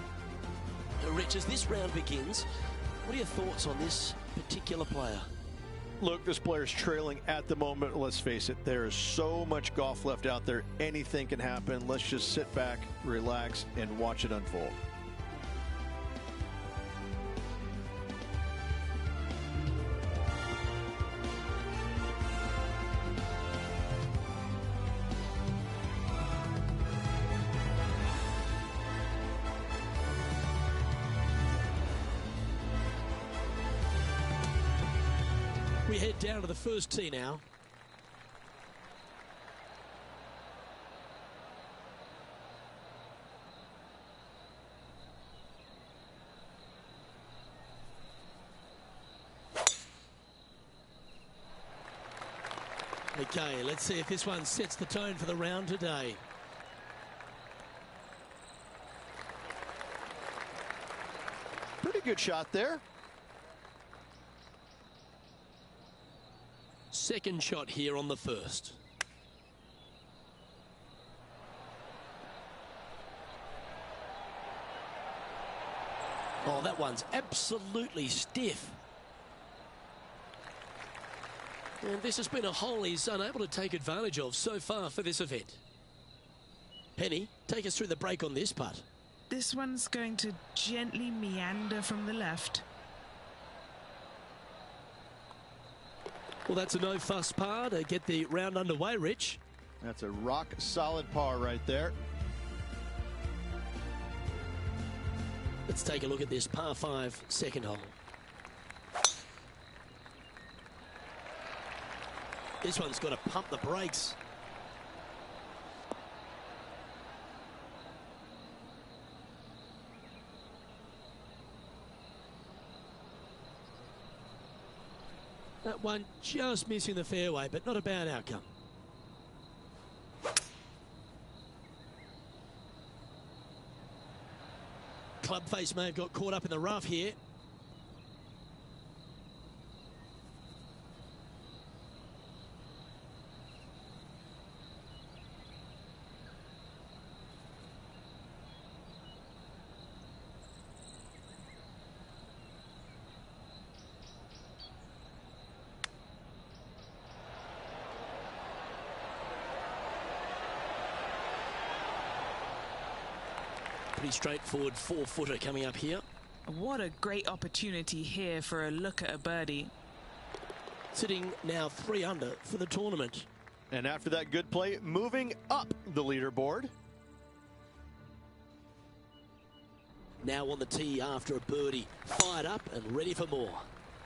Rich, as this round begins, what are your thoughts on this particular player? Look, this player's trailing at the moment. Let's face it, there is so much golf left out there. Anything can happen. Let's just sit back, relax, and watch it unfold. We head down to the first tee now. Okay, let's see if this one sets the tone for the round today. Pretty good shot there. Second shot here on the first. Oh, that one's absolutely stiff. And this has been a hole he's unable to take advantage of so far for this event. Penny, take us through the break on this putt. This one's going to gently meander from the left. Well, that's a no-fuss par to get the round underway, Rich. That's a rock-solid par right there. Let's take a look at this par 5 second hole. This one's got to pump the brakes. That one just missing the fairway, but not a bad outcome. Club face may have got caught up in the rough here. Pretty straightforward 4-footer coming up here. What a great opportunity here for a look at a birdie. Sitting now 3 under for the tournament. And after that good play, moving up the leaderboard. Now on the tee after a birdie. Fired up and ready for more.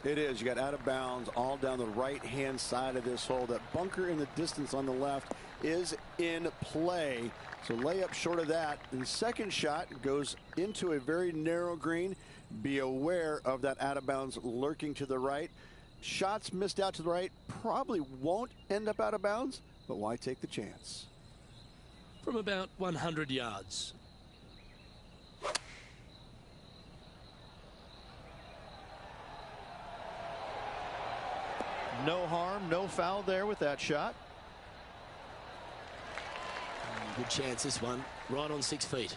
It is. You got out of bounds all down the right-hand side of this hole. That bunker in the distance on the left is in play. So layup short of that. And the second shot goes into a very narrow green. Be aware of that out of bounds lurking to the right. Shots missed out to the right probably won't end up out of bounds, but why take the chance? From about 100 yards. No harm, no foul there with that shot. Good chance this one, right on 6 feet.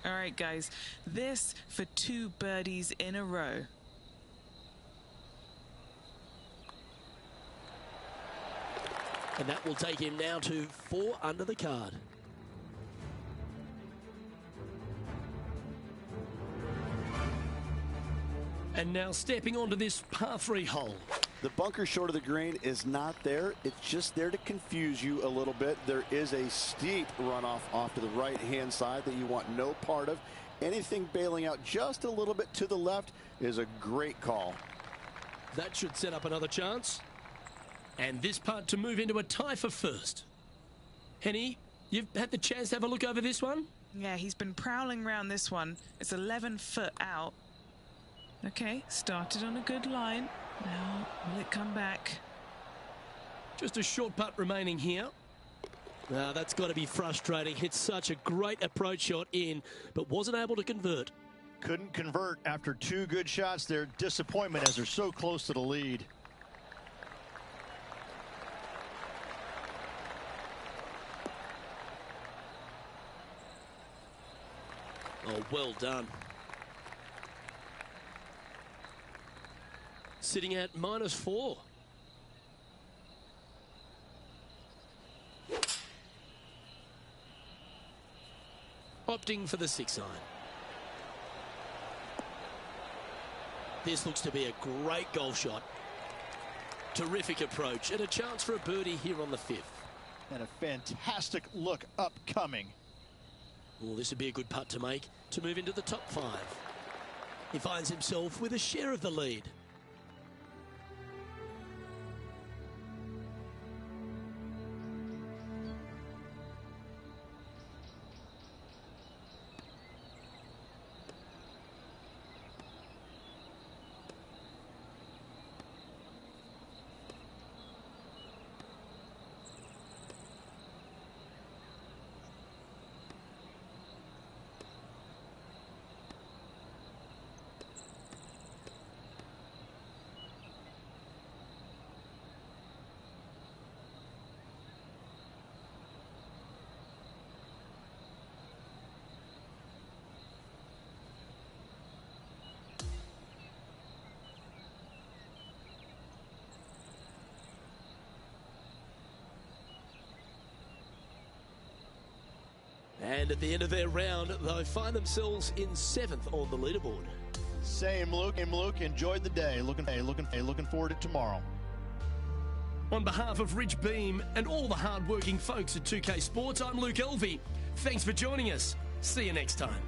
All right, guys, this for 2 birdies in a row. And that will take him now to 4 under the card. And now stepping onto this par 3 hole. The bunker short of the green is not there. It's just there to confuse you a little bit. There is a steep runoff off to the right-hand side that you want no part of. Anything bailing out just a little bit to the left is a great call. That should set up another chance. And this putt to move into a tie for first. Henny, you've had the chance to have a look over this one? Yeah, he's been prowling around this one. It's 11 foot out. Okay, started on a good line. Now, will it come back? Just a short putt remaining here. Now, that's got to be frustrating. Hit such a great approach shot in, but wasn't able to convert. Couldn't convert after 2 good shots there. Disappointment as they're so close to the lead. Oh, well done. Sitting at -4. Opting for the 6 iron. This looks to be a great golf shot. Terrific approach and a chance for a birdie here on the 5th. And a fantastic look upcoming. Well, this would be a good putt to make to move into the top 5. He finds himself with a share of the lead. And at the end of their round, they find themselves in 7th on the leaderboard. Same, Luke. Enjoyed the day. Looking forward to tomorrow. On behalf of Rich Beam and all the hard-working folks at 2K Sports, I'm Luke Elvey. Thanks for joining us. See you next time.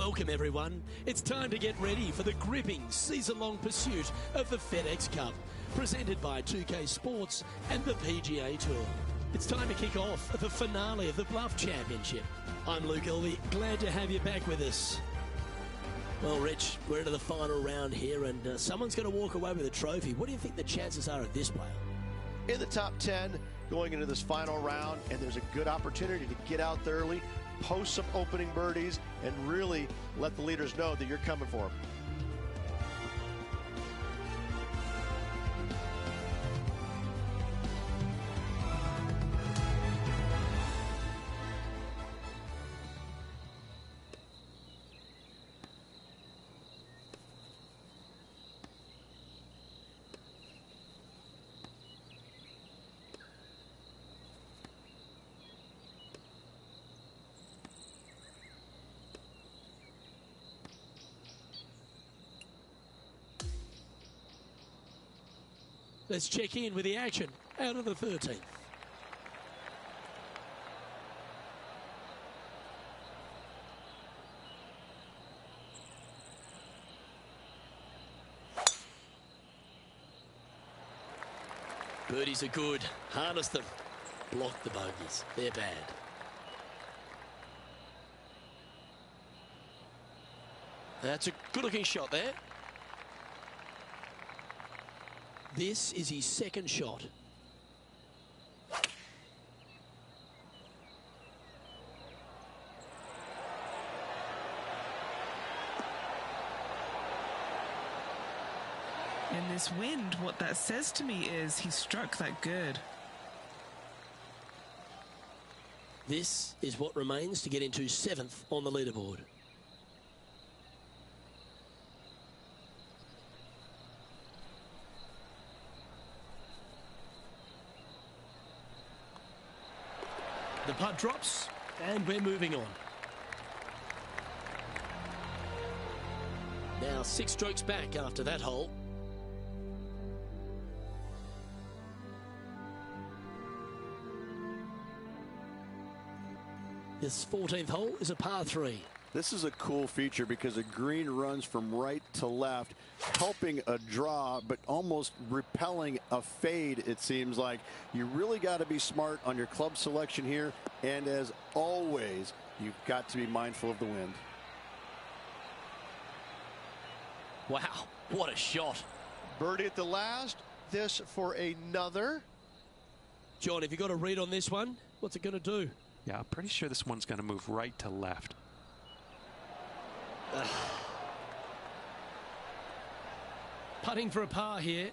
Welcome, everyone. It's time to get ready for the gripping season-long pursuit of the FedEx Cup, presented by 2K Sports and the PGA Tour. It's time to kick off the finale of the Bluff Championship. I'm Luke Elvey, glad to have you back with us. Well, Rich, we're into the final round here, and someone's going to walk away with a trophy. What do you think the chances are of this player? In the top 10 going into this final round, and there's a good opportunity to get out there early, post some opening birdies, and really let the leaders know that you're coming for them. Let's check in with the action out of the 13th. Birdies are good. Harness them. Block the bogeys. They're bad. That's a good-looking shot there. This is his second shot. In this wind, what that says to me is he struck that good. This is what remains to get into 7th on the leaderboard. The putt drops, and we're moving on. Now 6 strokes back after that hole. This 14th hole is a par 3. This is a cool feature because the green runs from right to left, helping a draw, but almost repelling a fade, it seems like. You really got to be smart on your club selection here, and as always, you've got to be mindful of the wind. Wow, what a shot. Birdie at the last. This for another. John, have you got a read on this one? What's it going to do? Yeah, I'm pretty sure this one's going to move right to left. Putting for a par here.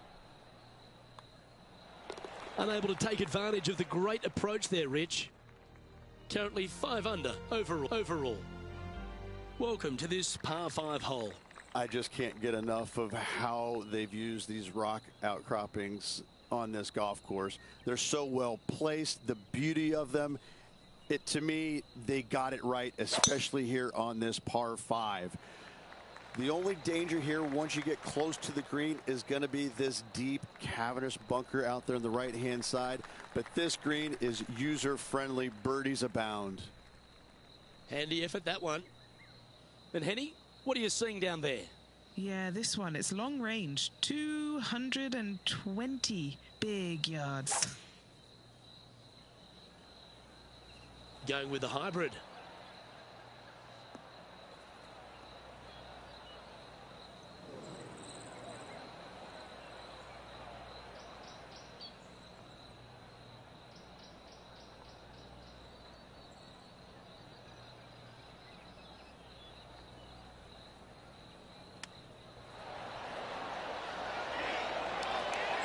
Unable to take advantage of the great approach there, Rich. Currently 5 under overall. Welcome to this par 5 hole. I just can't get enough of how they've used these rock outcroppings on this golf course. They're so well placed, the beauty of them. To me, they got it right, especially here on this par 5. The only danger here once you get close to the green is going to be this deep cavernous bunker out there on the right-hand side. But this green is user-friendly. Birdies abound. Handy effort, that one. And Henny, what are you seeing down there? Yeah, this one, it's long range. 220 big yards. Going with the hybrid.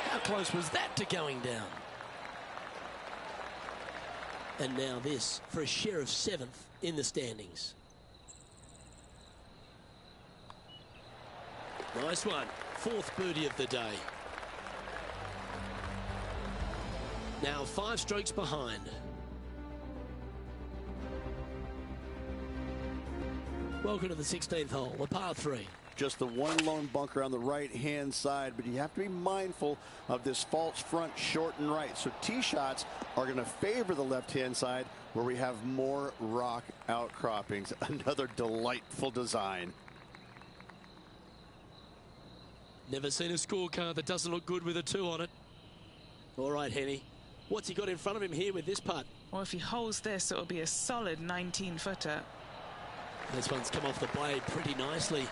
How close was that to going down? And now this for a share of 7th in the standings. Nice one. 4th birdie of the day. Now 5 strokes behind. Welcome to the 16th hole, a par 3. Just the one lone bunker on the right-hand side, but you have to be mindful of this false front short and right. So tee shots are going to favor the left-hand side where we have more rock outcroppings. Another delightful design. Never seen a scorecard that doesn't look good with a 2 on it. All right, Henny. What's he got in front of him here with this putt? Well, if he holds this, it'll be a solid 19-footer. This one's come off the blade pretty nicely.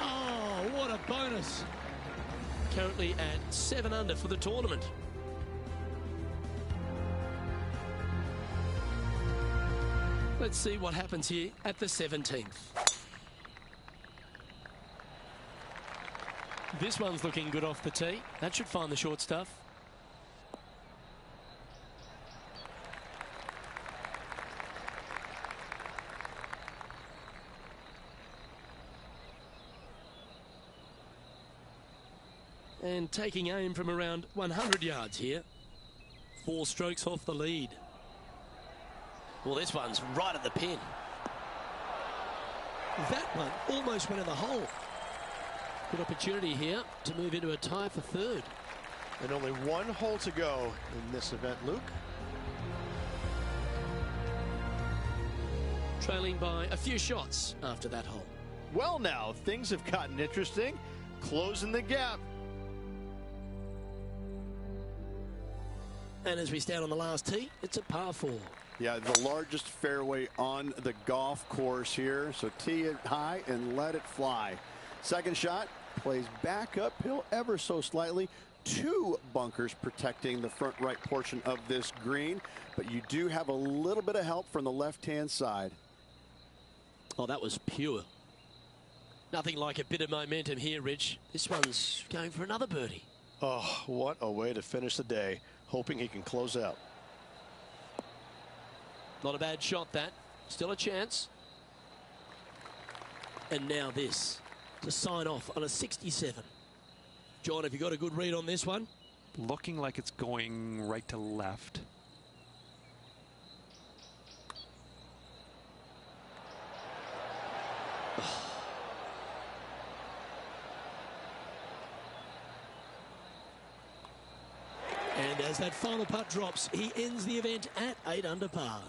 Oh, what a bonus. Currently at 7 under for the tournament. Let's see what happens here at the 17th. This one's looking good off the tee. That should find the short stuff. And taking aim from around 100 yards here. 4 strokes off the lead. Well, this one's right at the pin. That one almost went in the hole. Good opportunity here to move into a tie for 3rd. And only 1 hole to go in this event, Luke. Trailing by a few shots after that hole. Well, now things have gotten interesting. Closing the gap. And as we stand on the last tee, it's a par 4. Yeah, the largest fairway on the golf course here. So tee it high and let it fly. Second shot plays back uphill ever so slightly. 2 bunkers protecting the front right portion of this green, but you do have a little bit of help from the left-hand side. Oh, that was pure. Nothing like a bit of momentum here, Rich. This one's going for another birdie. Oh, what a way to finish the day. Hoping he can close out. Not a bad shot, that. Still a chance. And now this to sign off on a 67. John, have you got a good read on this one? Looking like it's going right to left. And as that final putt drops, he ends the event at 8 under par.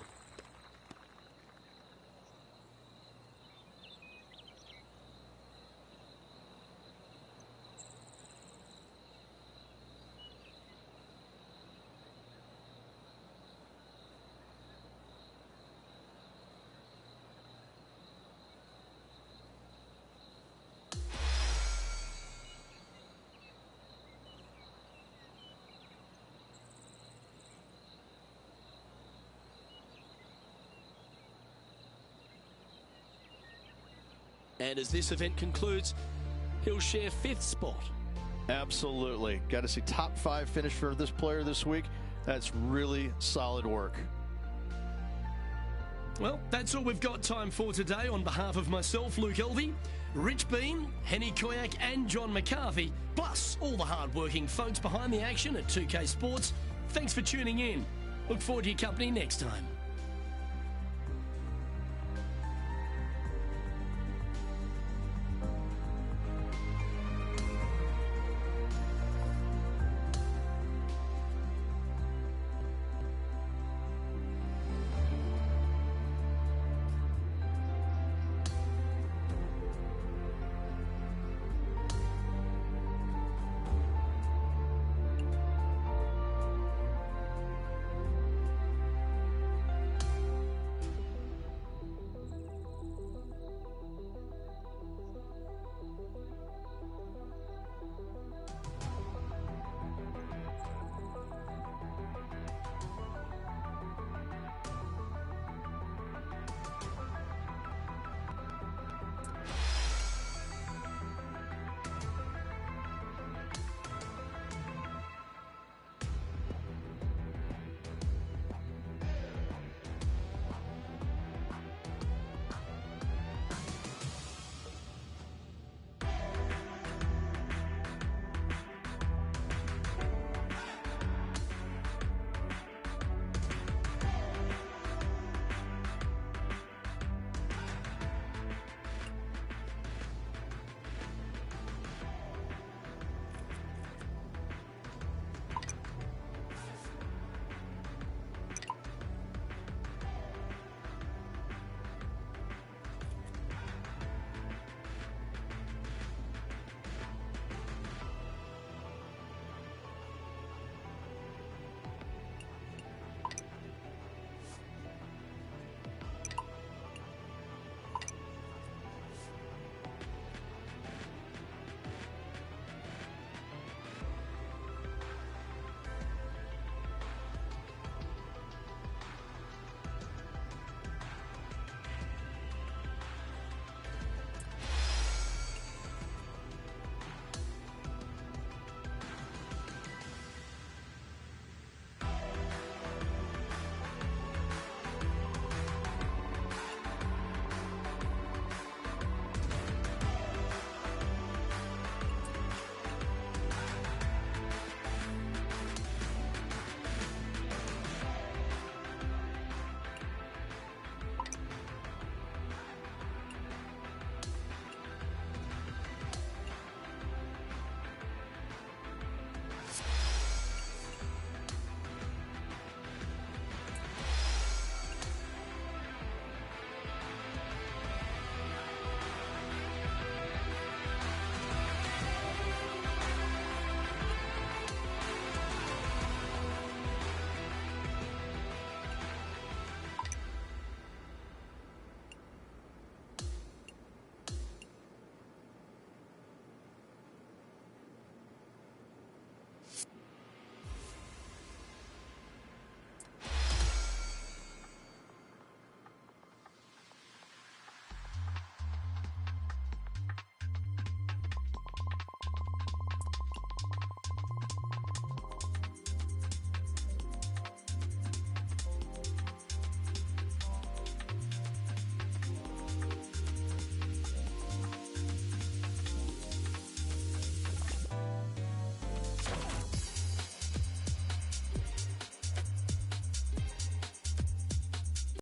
And as this event concludes, he'll share 5th spot. Absolutely. Got to see top 5 finish for this player this week. That's really solid work. Well, that's all we've got time for today. On behalf of myself, Luke Elvey, Rich Bean, Henny Koyak and John McCarthy, plus all the hard-working folks behind the action at 2K Sports, thanks for tuning in. Look forward to your company next time.